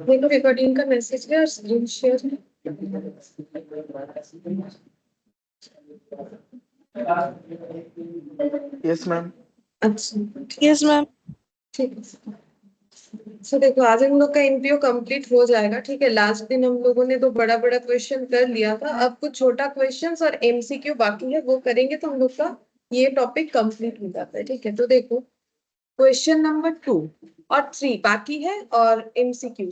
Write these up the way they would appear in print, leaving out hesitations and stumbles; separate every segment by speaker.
Speaker 1: देखो रिकॉर्डिंग का मैसेज है और स्क्रीन शेयर है।
Speaker 2: Yes ma'am.
Speaker 1: अच्छा
Speaker 3: यस मैम।
Speaker 1: ठीक है। सो देखो आज हम लोग का एमपीओ कंप्लीट हो जाएगा। ठीक है, लास्ट दिन हम लोगों ने तो बड़ा बड़ा क्वेश्चन कर लिया था, अब कुछ छोटा क्वेश्चंस और एमसीक्यू बाकी है, वो करेंगे तो हम लोग का ये टॉपिक कंप्लीट हो जाता है। ठीक है, तो देखो क्वेश्चन नंबर 2 और 3 बाकी है और MCQ.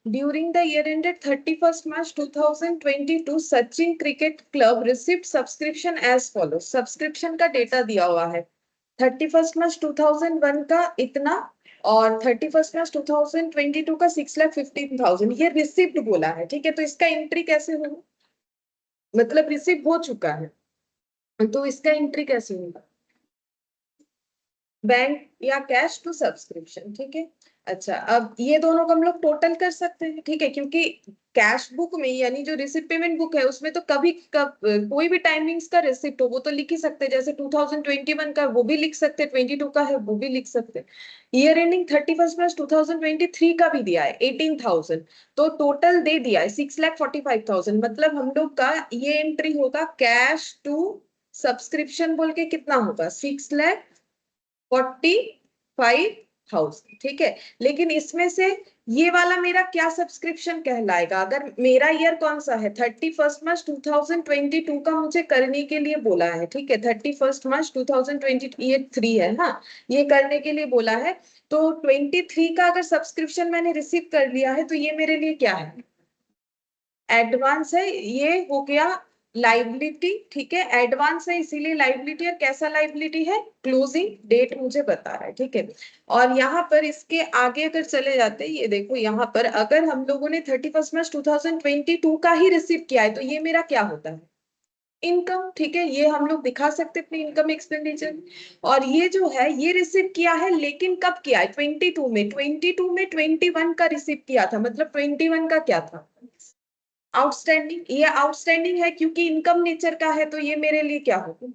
Speaker 1: During the year ended 31st March 2022, Sachin Cricket Club received subscription as follows. Subscription का डेटा दिया हुआ है 31st March 2001 का इतना और 31st March 2022 का 6,15,000, ये रिसिप्ट बोला है। ठीक है, तो इसका एंट्री कैसे होगा, मतलब रिसिप्ट हो चुका है तो इसका एंट्री कैसे होगा, बैंक या कैश टू सब्सक्रिप्शन। ठीक है, अच्छा अब ये दोनों को हम लोग टोटल कर सकते हैं। ठीक है, क्योंकि कैश बुक में यानी जो रिसिप्ट पेमेंट बुक है उसमें तो कभी कोई भी टाइमिंग्स का रिसिप्ट हो वो तो लिख ही सकते हैं, जैसे 2021 का वो भी लिख सकते हैं, 22 का है वो भी लिख सकते हैं। ईयर एंडिंग 31 मार्च 2023 का भी दिया है 18,000, तो टोटल दे दिया है 6,45,000। मतलब हम लोग का ये एंट्री होगा कैश टू सब्सक्रिप्शन बोल के कितना होगा 6,45,000। ठीक है, लेकिन इसमें से ये वाला मेरा क्या सब्सक्रिप्शन कहलाएगा, अगर मेरा ईयर कौन सा है 31 मार्च 2022 का मुझे करने के लिए बोला है। ठीक है, 31 मार्च 2020 ये 3 है, हाँ ये करने के लिए बोला है, तो 23 का अगर सब्सक्रिप्शन मैंने रिसीव कर लिया है तो ये मेरे लिए क्या है, एडवांस है, ये हो गया लाइबिलिटी। ठीक है, एडवांस है इसीलिए लाइबिलिटी, और कैसा लाइबिलिटी है, क्लोजिंग डेट मुझे बता रहा है। ठीक है, और यहाँ पर इसके आगे अगर चले जाते हैं, ये देखो यहाँ पर अगर हम लोगों ने 31 मार्च 2022 का ही रिसीव किया है तो ये मेरा क्या होता है, इनकम। ठीक है, ये हम लोग दिखा सकते हैं अपनी इनकम एक्सपेंडिचर। और ये जो है ये रिसीव किया है, लेकिन कब किया है 22 में, 22 में 21 का रिसीव किया था, मतलब 21 का क्या था, आउटस्टैंडिंग। ये आउटस्टैंडिंग है क्योंकि इनकम नेचर का है, तो ये मेरे लिए क्या होगा,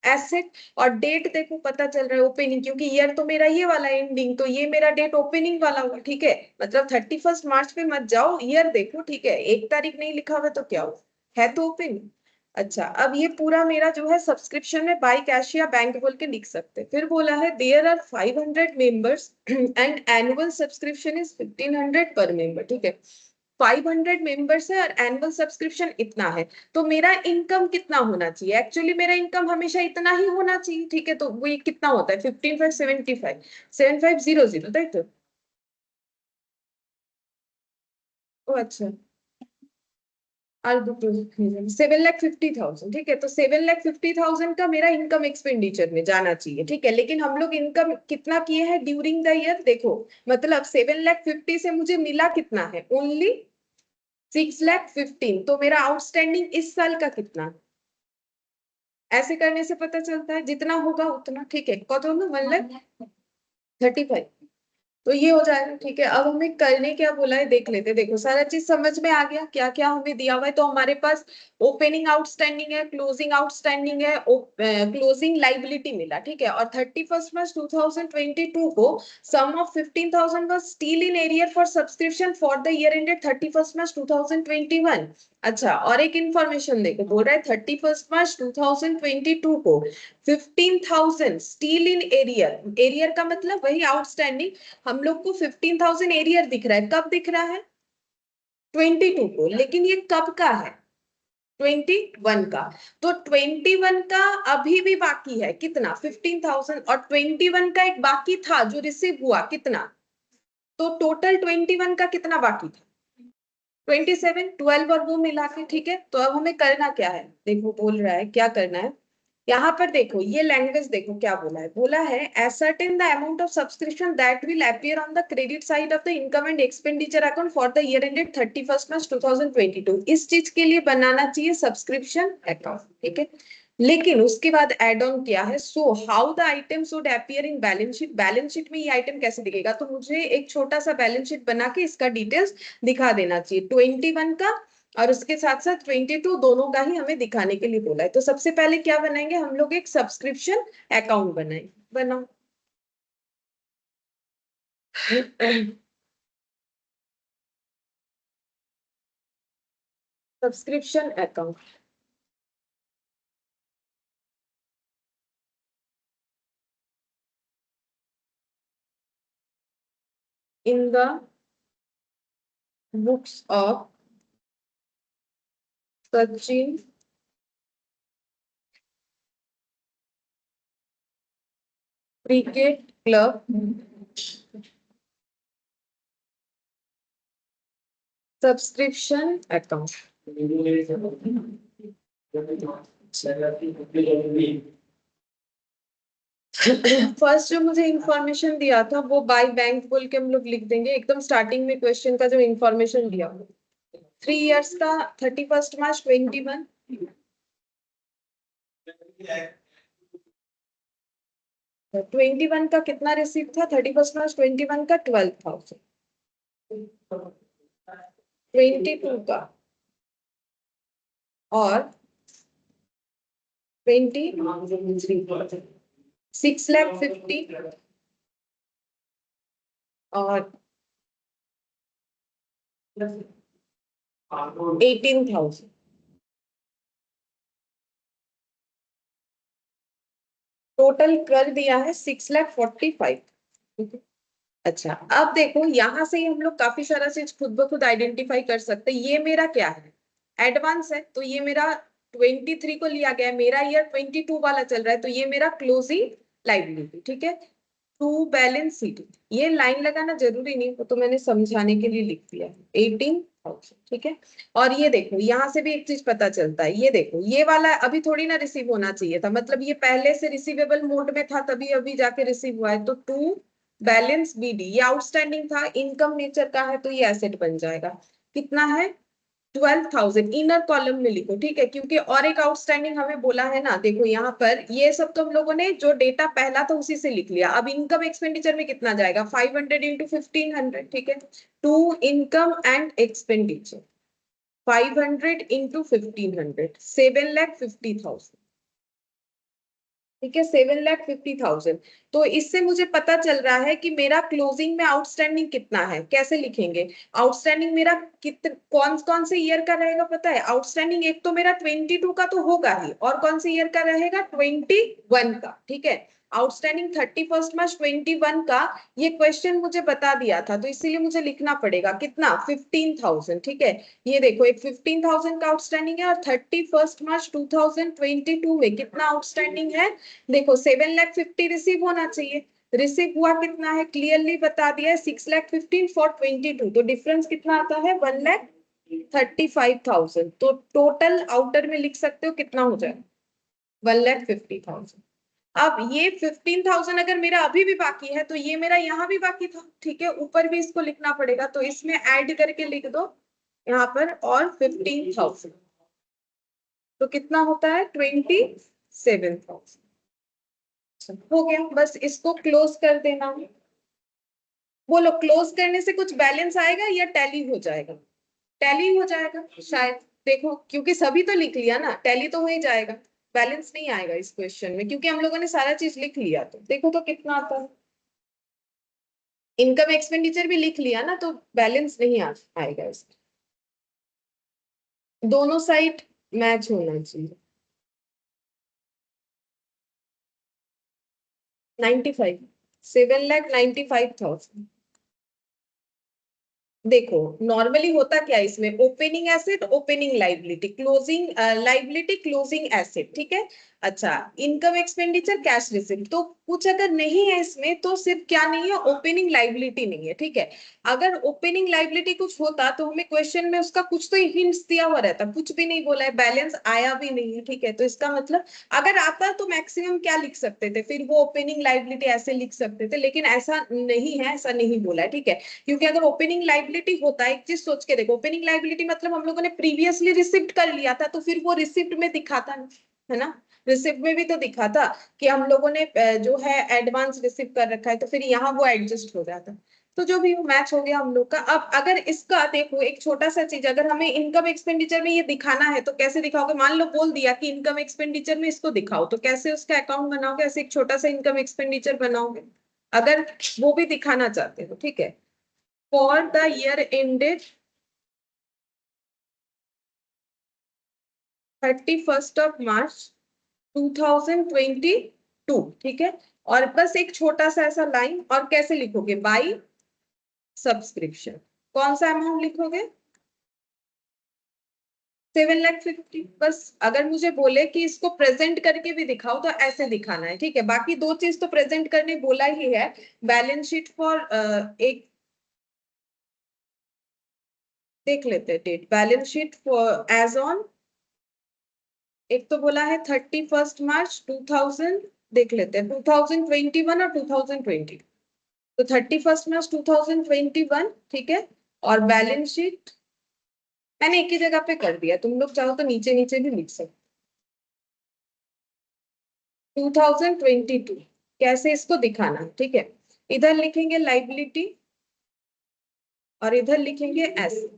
Speaker 1: एसेट। और डेट देखो पता चल रहा है ओपनिंग, क्योंकि ईयर तो मेरा ये वाला एंडिंग, तो ये मेरा डेट ओपनिंग वाला होगा। ठीक है, मतलब 31 मार्च पे मत जाओ, ईयर देखो। ठीक है, 1 तारीख नहीं लिखा हुआ तो क्या हो, है तो ओपनिंग। अच्छा अब ये पूरा मेरा जो है सब्सक्रिप्शन में बाय कैश या बैंक बोल के लिख सकते हैं। फिर बोला है there are 500 members and annual subscription is 1500 per member. ठीक है, 500 मेंबर्स है और एनुअल सब्सक्रिप्शन इतना है, तो मेरा इनकम कितना होना चाहिए, एक्चुअली मेरा इनकम हमेशा इतना ही होना चाहिए। ठीक है, तो वो कितना होता है 15,575 7500, ताई तो ओ अच्छा और 7,50,000। ठीक है, तो 7,50,000 का मेरा इनकम एक्सपेंडिचर में जाना चाहिए। ठीक है, लेकिन हम लोग इनकम कितना किए हैं ड्यूरिंग द ईयर, देखो मतलब 7,50,000 से मुझे मिला कितना है, ओनली 6,15,000, तो मेरा आउटस्टैंडिंग इस साल का कितना है, ऐसे करने से पता चलता है जितना होगा उतना। ठीक है, कौन 1,35,000, तो ये हो जाएगा। ठीक है, अब हमें करने क्या बोला है देख लेते। देखो सारा चीज समझ में आ गया, क्या क्या हमें दिया हुआ है, तो हमारे पास ओपनिंग आउटस्टैंडिंग है, क्लोजिंग आउटस्टैंडिंग है, क्लोजिंग लाइबिलिटी मिला। ठीक है, और 31 मार्च 2022 को sum of 15,000 was still in arrear for subscription for the year ended 31 March 2021। अच्छा और एक इंफॉर्मेशन देखो, बोल रहा है 31 मार्च 2022 को 15,000 स्टिल इन एरियर, एरियर का मतलब वही आउटस्टैंडिंग, हम लोग को 15,000 एरियर दिख रहा है, कब दिख रहा है 22 को, लेकिन ये कब का है 21 का, तो 21 का अभी भी बाकी है कितना 15,000, और 21 का एक बाकी था जो रिसीव हुआ कितना, तो टोटल 21 का कितना बाकी था 27, 12 और वो मिला के। ठीक है, तो अब हमें करना क्या है, देखो बोल रहा है क्या करना है, यहाँ पर देखो ये लैंग्वेज देखो क्या बोला है, बोला है ascertain the amount of subscription that will appear on the credit side of the income and expenditure account for the year ended 31st March 2022। इस चीज के लिए बनाना चाहिए सब्सक्रिप्शन अकाउंट। ठीक है, लेकिन उसके बाद एड ऑन किया है, so how the item should appear in balance sheet, balance sheet में ये आइटम कैसे दिखेगा, तो मुझे एक छोटा सा बैलेंस शीट बना के इसका डिटेल्स दिखा देना चाहिए 21 का और उसके साथ साथ 22 दोनों का ही हमें दिखाने के लिए बोला है। तो सबसे पहले क्या बनाएंगे हम लोग, एक सब्सक्रिप्शन अकाउंट बनाएंगे। बनाओ। Subscription account. In the books of Sachin cricket club subscription account. First जो मुझे इंफॉर्मेशन दिया था वो बाय बैंक बोल के हम लोग लिख देंगे एकदम स्टार्टिंग में क्वेश्चन का जो इंफॉर्मेशन दिया। 3 इयर्स का 31 मार्च 2021। 21 का कितना रिसीव था? 31 मार्च 2021 का 12,000। 22 का और 6,50,000 और 18,000। टोटल कर दिया है 6,45,000। अच्छा, अब देखो यहां से ही हम लोग काफी सारा चीज खुद ब खुद आइडेंटिफाई कर सकते हैं। ये मेरा क्या है? एडवांस है, तो ये मेरा 23 को लिया गया है। मेरा ईयर 22 वाला चल रहा है, तो ये मेरा क्लोजिंग लाइबिलिटी। ठीक है, टू बैलेंस शीट। ये लाइन लगाना जरूरी नहीं, वो तो मैंने समझाने के लिए लिख दिया। 18,000। ठीक है, और ये देखो यहाँ से भी एक चीज पता चलता है। ये देखो ये वाला अभी थोड़ी ना रिसीव होना चाहिए था, मतलब ये पहले से रिसीवेबल मोड में था तभी अभी जाके रिसीव हुआ है। तो टू बैलेंस बीडी, ये आउटस्टैंडिंग था, इनकम नेचर का है, तो ये एसेट बन जाएगा। कितना है? 12,000। इनर कॉलम में लिखो, ठीक है, क्योंकि और एक आउटस्टैंडिंग हमें बोला है ना। देखो यहाँ पर ये सब तो हम लोगों ने जो डेटा पहला था उसी से लिख लिया। अब इनकम एक्सपेंडिचर में कितना जाएगा? 500 इंटू 1500। ठीक है, to income and expenditure 500 into 1500, 7,50,000। ठीक है, 7,50,000। तो इससे मुझे पता चल रहा है कि मेरा क्लोजिंग में आउटस्टैंडिंग कितना है। कैसे लिखेंगे आउटस्टैंडिंग मेरा? कौन कौन से ईयर का रहेगा पता है आउटस्टैंडिंग? एक तो मेरा 22 का तो होगा ही, और कौन से ईयर का रहेगा? 21 का। ठीक है, आउटस्टैंडिंग 31 मार्च 2021 का। ये क्वेश्चन मुझे बता दिया था, तो इसीलिए मुझे लिखना पड़ेगा कितना? 15,000। ठीक है, ये देखो एक 15,000 का आउटस्टैंडिंग है, और 31 मार्च 2022 में कितना आउटस्टैंडिंग है? देखो 7,50,000 रिसीव होना चाहिए। रिसीव हुआ कितना है? क्लियरली बता दिया है, 6,15,000 फॉर 22। तो डिफरेंस कितना आता है? 1,35,000। तो टोटल आउटर में लिख सकते हो कितना हो जाए? 1,50,000। अब ये 15,000 अगर मेरा अभी भी बाकी है तो ये मेरा यहाँ भी बाकी था। ठीक है, ऊपर भी इसको लिखना पड़ेगा, तो इसमें ऐड करके लिख दो यहाँ पर, और 15,000। तो कितना होता है? 27,000। हो गया, बस इसको क्लोज कर देना। बोलो, क्लोज करने से कुछ बैलेंस आएगा या टैली हो जाएगा? टैली हो जाएगा शायद। देखो क्योंकि सभी तो लिख लिया ना, टैली तो हो ही जाएगा। बैलेंस नहीं आएगा इस क्वेश्चन में, क्योंकि हम लोगों ने सारा चीज लिख लिया। तो देखो तो कितना आता है। इनकम एक्सपेंडिचर भी लिख लिया ना, तो बैलेंस नहीं आएगा इसमें। दोनों साइड मैच होना चाहिए। 95, 7,95,000। देखो नॉर्मली होता क्या है इसमें? Opening asset, opening liability, closing liability, closing asset. ठीक है, अच्छा, इनकम एक्सपेंडिचर, कैश रिसिप्ट। तो कुछ अगर नहीं है इसमें तो सिर्फ क्या नहीं है? ओपनिंग लाइबिलिटी नहीं है। ठीक है, अगर ओपनिंग लाइबिलिटी कुछ होता तो हमें क्वेश्चन में उसका कुछ तो हिंट्स दिया हुआ रहता। कुछ भी नहीं बोला है, बैलेंस आया भी नहीं है। ठीक है, तो इसका मतलब अगर आता तो मैक्सिमम क्या लिख सकते थे? फिर वो ओपनिंग लाइबिलिटी ऐसे लिख सकते थे, लेकिन ऐसा नहीं है, ऐसा नहीं बोला है। ठीक है, क्योंकि अगर ओपनिंग लाइबिलिटी होता है, एक चीज सोच के देखो, ओपनिंग लाइबिलिटी मतलब हम लोगों ने प्रीवियसली रिसिप्ट कर लिया था, तो फिर वो रिसिप्ट में दिखाता ना, है ना? रिसिप्ट में भी तो दिखा था कि हम लोगों ने जो है एडवांस रिसिप्ट कर रखा है, तो फिर यहाँ वो एडजस्ट हो जाता। तो जो भी मैच हो गया हम लोग का। अब अगर इसका देखो एक छोटा सा चीज, अगर हमें इनकम एक्सपेंडिचर में ये दिखाना है तो कैसे दिखाओगे? मान लो बोल दिया कि इनकम एक्सपेंडिचर में इसको दिखाओ, तो कैसे उसका अकाउंट बनाओगे? ऐसे एक छोटा सा इनकम एक्सपेंडिचर बनाओगे अगर वो भी दिखाना चाहते हो, ठीक है। For the year ended 31 March 2022, ठीक है। और बस एक छोटा सा ऐसा लाइन, और कैसे लिखोगे? By subscription. कौन सा अमाउंट लिखोगे? 7,50,000। बस अगर मुझे बोले कि इसको प्रेजेंट करके भी दिखाओ तो ऐसे दिखाना है, ठीक है। बाकी दो चीज तो प्रेजेंट करने बोला ही है। बैलेंस शीट फॉर एक देख लेते हैं date. Balance sheet for as on, एक तो बोला है 31 मार्च 2000, देख लेते हैं 2021 और 2020। तो 31 मार्च 2021, ठीक है। और बैलेंस शीट मैंने एक ही जगह पे कर दिया, तुम लोग चाहो तो नीचे नीचे भी लिख सकते। 2022 कैसे इसको दिखाना है, ठीक है। इधर लिखेंगे लाइबिलिटी और इधर लिखेंगे asset.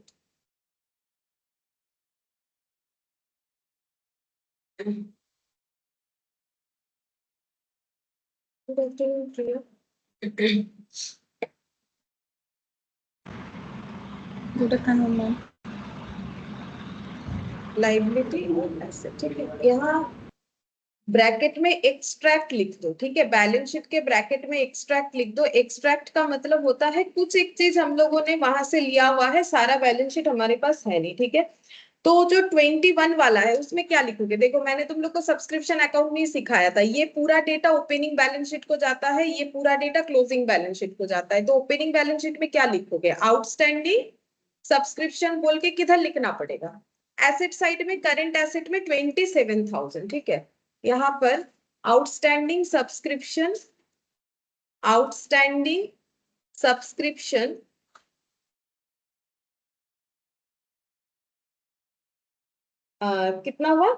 Speaker 2: Good afternoon ma'am.
Speaker 1: Liability और एसेट, ठीक है। यहाँ ब्रैकेट में एक्सट्रैक्ट लिख दो, ठीक है। बैलेंस शीट के ब्रैकेट में एक्सट्रैक्ट लिख दो। एक्सट्रैक्ट का मतलब होता है कुछ एक चीज हम लोगों ने वहां से लिया हुआ है, सारा बैलेंस शीट हमारे पास है नहीं, ठीक है। तो जो 21 वाला है उसमें क्या लिखोगे? देखो मैंने तुम लोग को सब्सक्रिप्शन अकाउंट नहीं सिखाया था। ये पूरा डेटा ओपनिंग बैलेंस शीट को जाता है, ये पूरा डेटा क्लोजिंग बैलेंस शीट को जाता है। तो ओपनिंग बैलेंस शीट में क्या लिखोगे? आउटस्टैंडिंग सब्सक्रिप्शन बोल के किधर लिखना पड़ेगा? एसेट साइड में करेंट एसेट में 27,000, ठीक है। यहाँ पर आउटस्टैंडिंग सब्सक्रिप्शन, आउटस्टैंडिंग सब्सक्रिप्शन कितना हुआ?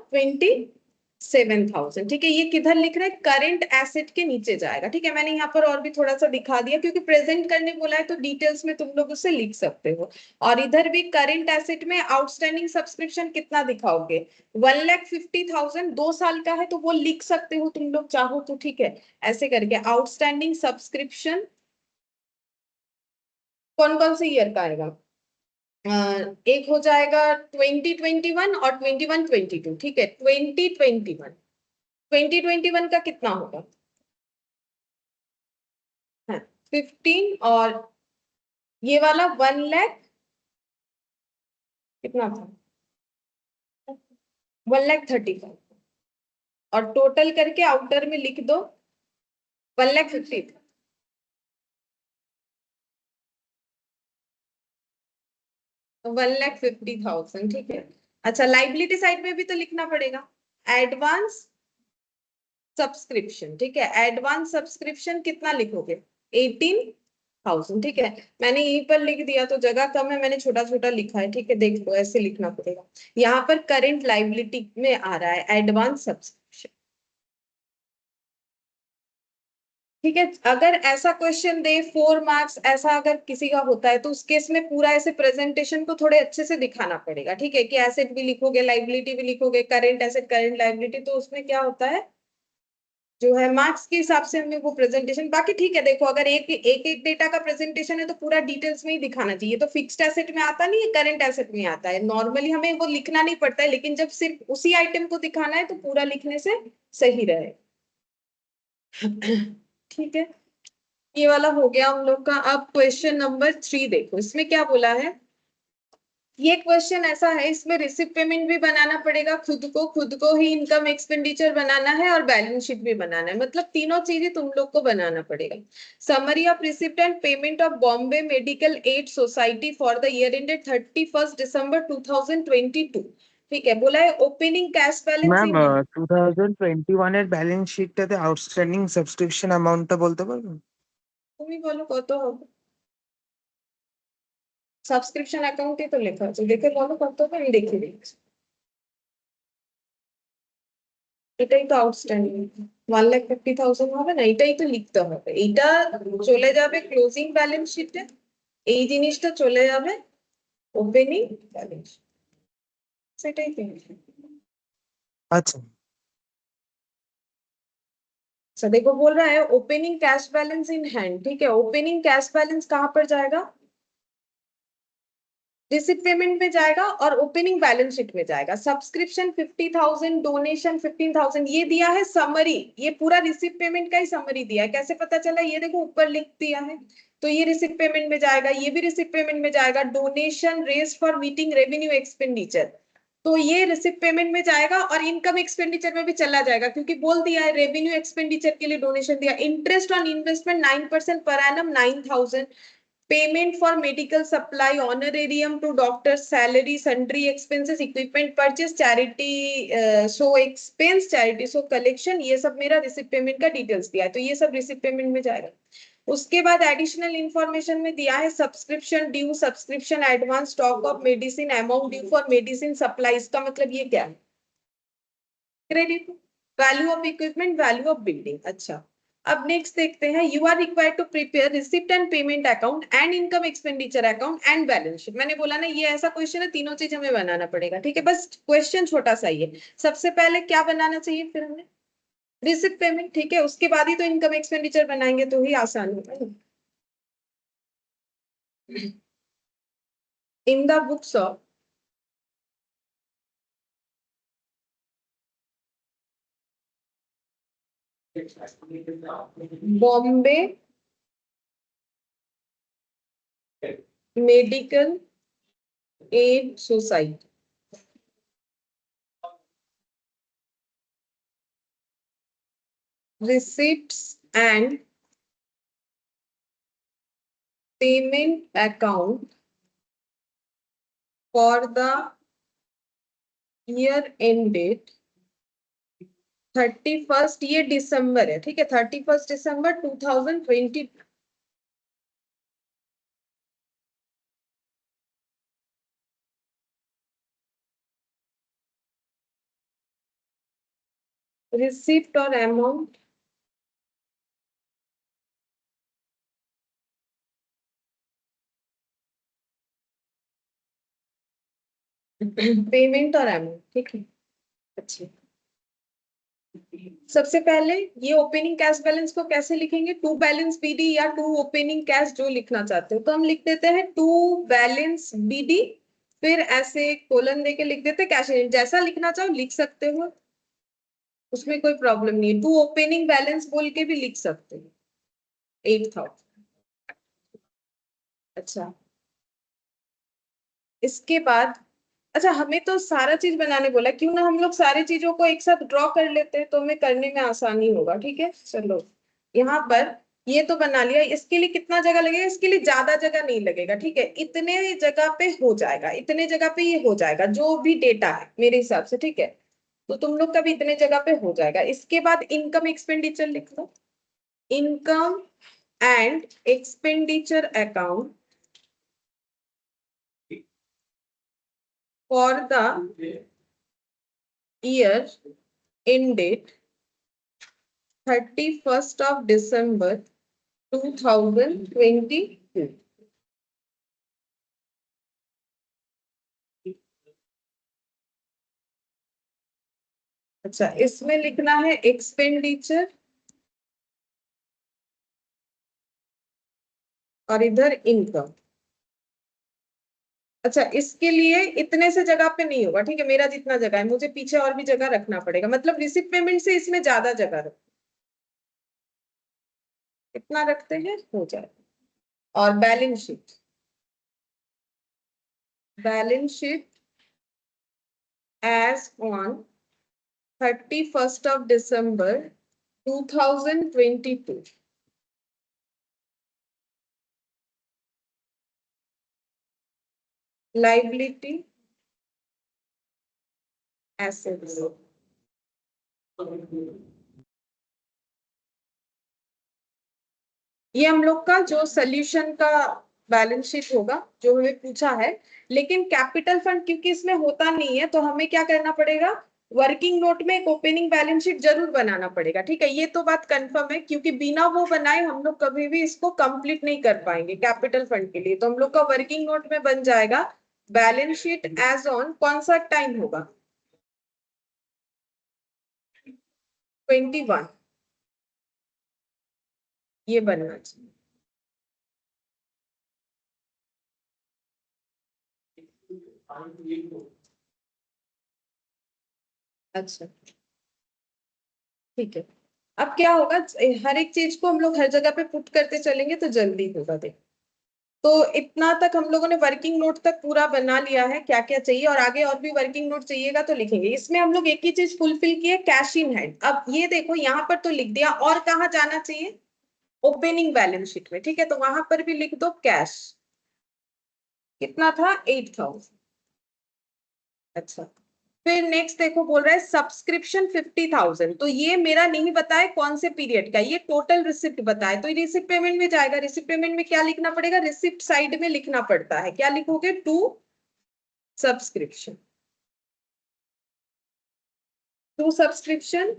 Speaker 1: 27,000, ठीक है। ये किधर लिख रहे हैं? करेंट एसेट के नीचे जाएगा, ठीक है। मैंने यहाँ पर और भी थोड़ा सा दिखा दिया क्योंकि प्रेजेंट करने बोला है तो डिटेल्स में तुम लोग उसे लिख सकते हो। और इधर भी करेंट एसेट में आउटस्टैंडिंग सब्सक्रिप्शन कितना दिखाओगे? 1,50,000, 2 साल का है तो वो लिख सकते हो तुम लोग चाहो तो, ठीक है। ऐसे करके आउटस्टैंडिंग सब्सक्रिप्शन कौन कौन से ईयर का आएगा? एक हो जाएगा 2021 और 21-22, ठीक है। 2021 का कितना होगा? हाँ, 15। और ये वाला 1 लाख कितना था? 1,35,000। और टोटल करके आउटर में लिख दो 1,50,000। 1,50,000, ठीक है। अच्छा, लाइबिलिटी साइड में भी तो लिखना पड़ेगा। एडवांस सब्सक्रिप्शन, ठीक है। एडवांस सब्सक्रिप्शन कितना लिखोगे? 18,000, ठीक है। मैंने यहीं पर लिख दिया तो जगह कम है, मैंने छोटा छोटा लिखा है, ठीक है। देख लो ऐसे लिखना पड़ेगा। यहाँ पर करंट लाइबिलिटी में आ रहा है एडवांस सब्सक्रिप्शन, ठीक है। अगर ऐसा क्वेश्चन दे 4 मार्क्स, ऐसा अगर किसी का होता है तो उस केस में पूरा ऐसे प्रेजेंटेशन को थोड़े अच्छे से दिखाना पड़ेगा, ठीक है। कि एसेट भी लिखोगे, लाइबिलिटी भी लिखोगे, करंट एसेट करंट लाइबिलिटी, तो उसमें क्या होता है जो है मार्क्स के हिसाब से हमें वो प्रेजेंटेशन। बाकी ठीक है, देखो अगर एक एक एक डेटा का प्रेजेंटेशन है तो पूरा डिटेल्स में ही दिखाना चाहिए। तो फिक्स्ड एसेट में आता नहीं है, करंट एसेट में आता है। नॉर्मली हमें वो लिखना नहीं पड़ता है, लेकिन जब सिर्फ उसी आइटम को दिखाना है तो पूरा लिखने से सही रहे। ठीक है, ये वाला हो गया हम लोग का। अब क्वेश्चन नंबर 3 देखो, इसमें क्या बोला है। ये क्वेश्चन ऐसा है, इसमें रिसिप्ट पेमेंट भी बनाना पड़ेगा खुद को ही इनकम एक्सपेंडिचर बनाना है और बैलेंस शीट भी बनाना है। मतलब तीनों चीजें तुम लोग को बनाना पड़ेगा। Summary of receipt and payment of Bombay medical aid society for the year ended 31 दिसंबर 2022, ठीक है। बोला है ओपनिंग कैश बैलेंस
Speaker 3: ম্যাম
Speaker 1: इन,
Speaker 3: 2021 এর ব্যালেন্স শিটটাতে আউটস্ট্যান্ডিং সাবস্ক্রিপশন অ্যামাউন্টটা বলতে পারবেন?
Speaker 1: তুমি বলো কত হবে? সাবস্ক্রিপশন অ্যাকাউন্টে তো লেখা আছে, দেখে বলো কত হবে, আমি দেখিয়ে দিচ্ছি। এটাই তো আউটস্ট্যান্ডিং 1,50,000 হবে না, এটাই তো লিখতে হবে। এইটা চলে যাবে ক্লোজিং ব্যালেন্স শিটে, এই জিনিসটা চলে যাবে ওপেনিং ব্যালেন্স, সেটাই তো।
Speaker 3: अच्छा
Speaker 1: अच्छा देखो, बोल रहा है opening cash balance in hand, ठीक है, ओपनिंग कैश बैलेंस कहां पर जाएगा, रिसिप्ट पेमेंट में जाएगा और ओपनिंग बैलेंस शीट में जाएगा। सब्सक्रिप्शन 50,000, डोनेशन 15,000, ये दिया है समरी, ये पूरा रिसिप्ट पेमेंट का ही समरी दिया है। कैसे पता चला, ये देखो ऊपर लिख दिया है, तो ये रिसिप्ट पेमेंट में जाएगा, ये भी रिसिप्ट पेमेंट में जाएगा। Donation raise for meeting revenue expenditure, तो ये रिसिप्ट पेमेंट में जाएगा और इनकम एक्सपेंडिचर में भी चला जाएगा, क्योंकि बोल दिया है रेवेन्यू एक्सपेंडिचर के लिए डोनेशन दिया। Interest on investment 9% per annum 9,000। Payment for medical supply, honorarium to doctor, salary, sundry expenses, equipment purchase, charity show expense, charity show collection, ये सब मेरा रिसिप्ट पेमेंट का डिटेल्स दिया है, तो ये सब रिसिप्ट पेमेंट में जाएगा। उसके बाद एडिशनल इंफॉर्मेशन में दिया है subscription due, subscription advance, stock of medicine, amount due for medicine supply, इसका मतलब ये क्या है, credit. Value of equipment, value of building. अच्छा, अब नेक्स्ट देखते हैं, you are required to prepare receipt and payment account and income expenditure account and balance sheet. मैंने बोला ना, ये ऐसा क्वेश्चन है, तीनों चीज हमें बनाना पड़ेगा, ठीक है, बस क्वेश्चन छोटा सा ही है। सबसे पहले क्या बनाना चाहिए, फिर हमें रिसिप्ट पेमेंट, ठीक है, उसके बाद ही तो इनकम एक्सपेंडिचर बनाएंगे, तो ही आसान होगा। In the books of Bombay medical aid society, receipts and payment account for the year ended 31st, ये दिसंबर है, ठीक है, 31st दिसंबर 2020। रिसिप्ट और अमाउंट पेमेंट और अमाउंट, ठीक है। अच्छा, सबसे पहले ये ओपनिंग कैश बैलेंस को कैसे लिखेंगे, टू बैलेंस बीडी या टू ओपनिंग कैश, जो लिखना चाहते हो, तो हम लिख देते हैं टू बैलेंस बीडी, फिर ऐसे कोलन देके लिख देते कैश, जैसा लिखना चाहो लिख सकते हो, उसमें कोई प्रॉब्लम नहीं है। टू ओपनिंग बैलेंस बोल के भी लिख सकते हो 8,000। अच्छा, इसके बाद, अच्छा हमें तो सारा चीज बनाने बोला, क्यों ना हम लोग सारी चीजों को एक साथ ड्रॉ कर लेते हैं, तो हमें करने में आसानी होगा, ठीक है। चलो, यहाँ पर ये तो बना लिया, इसके लिए कितना जगह लगेगा, इसके लिए ज्यादा जगह नहीं लगेगा, ठीक है, इतने जगह पे हो जाएगा, इतने जगह पे ये हो जाएगा, जो भी डेटा है मेरे हिसाब से, ठीक है, तो तुम लोग का भी इतने जगह पे हो जाएगा। इसके बाद इनकम एक्सपेंडिचर लिख लो, income and expenditure account for the year ended 31st of December 2022। अच्छा, इसमें लिखना है एक्सपेंडिचर और इधर इनकम। अच्छा, इसके लिए इतने से जगह पे नहीं होगा, ठीक है, मेरा जितना जगह है, मुझे पीछे और भी जगह रखना पड़ेगा, मतलब रिसिप्ट पेमेंट से इसमें ज्यादा जगह रख, इतना रखते हैं, हो जाए। और balance sheet, balance sheet as on 31st of December 2022। Liability, assets, ये हम लोग का जो सोल्यूशन का बैलेंस शीट होगा, जो हमें पूछा है। लेकिन कैपिटल फंड क्योंकि इसमें होता नहीं है, तो हमें क्या करना पड़ेगा, वर्किंग नोट में एक ओपनिंग बैलेंस शीट जरूर बनाना पड़ेगा, ठीक है, ये तो बात कंफर्म है, क्योंकि बिना वो बनाए हम लोग कभी भी इसको कंप्लीट नहीं कर पाएंगे कैपिटल फंड के लिए। तो हम लोग का वर्किंग नोट में बन जाएगा बैलेंस शीट एज ऑन कौन सा टाइम होगा, 21, ये बनना चाहिए। अच्छा ठीक है। अब क्या होगा, हर एक चीज को हम लोग हर जगह पे पुट करते चलेंगे तो जल्दी होगा। देख, तो इतना तक हम लोगों ने वर्किंग नोट तक पूरा बना लिया है, क्या क्या चाहिए, और आगे और भी वर्किंग नोट चाहिएगा तो लिखेंगे। इसमें हम लोग एक ही चीज फुलफिल किए, कैश इन हैंड। अब ये देखो यहाँ पर तो लिख दिया, और कहाँ जाना चाहिए, ओपनिंग बैलेंस शीट में, ठीक है, तो वहां पर भी लिख दो कैश कितना था, 8,000। अच्छा, फिर नेक्स्ट देखो बोल रहा है सब्सक्रिप्शन 50,000, तो ये मेरा नहीं बताए कौन से पीरियड का, ये टोटल रिसिप्ट बताए, तो रिसिप्ट पेमेंट में जाएगा। रिसिप्ट पेमेंट में क्या लिखना पड़ेगा, रिसिप्ट साइड में लिखना पड़ता है, क्या लिखोगे, टू सब्सक्रिप्शन, टू सब्सक्रिप्शन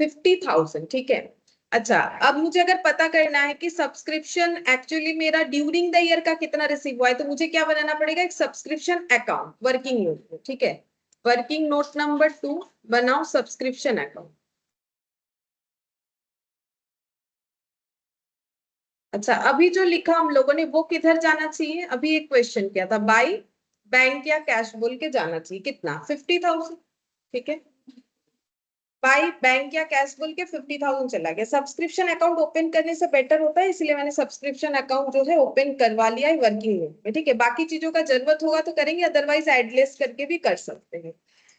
Speaker 1: 50,000, ठीक है। अच्छा, अब मुझे अगर पता करना है कि सब्सक्रिप्शन एक्चुअली मेरा ड्यूरिंग द ईयर का कितना रिसीव हुआ है, तो मुझे क्या बनाना पड़ेगा, एक सब्सक्रिप्शन अकाउंट वर्किंग नोट में, ठीक है। वर्किंग नोट नंबर 2 बनाओ सब्सक्रिप्शन अकाउंट। अच्छा, अभी जो लिखा हम लोगों ने वो किधर जाना चाहिए, अभी एक क्वेश्चन किया था, बाई बैंक या कैश बोल के जाना चाहिए, कितना, 50,000, ठीक है। बाई बैंक या कैश बोल के 50,000 चला गया। सब्सक्रिप्शन अकाउंट ओपन करने से बेटर होता है, इसलिए मैंने सब्सक्रिप्शन अकाउंट जो है ओपन करवा लिया है वर्किंग नोट में, ठीक है। बाकी चीजों का जरूरत होगा तो करेंगे, अदरवाइज एडलेस करके भी कर सकते हैं।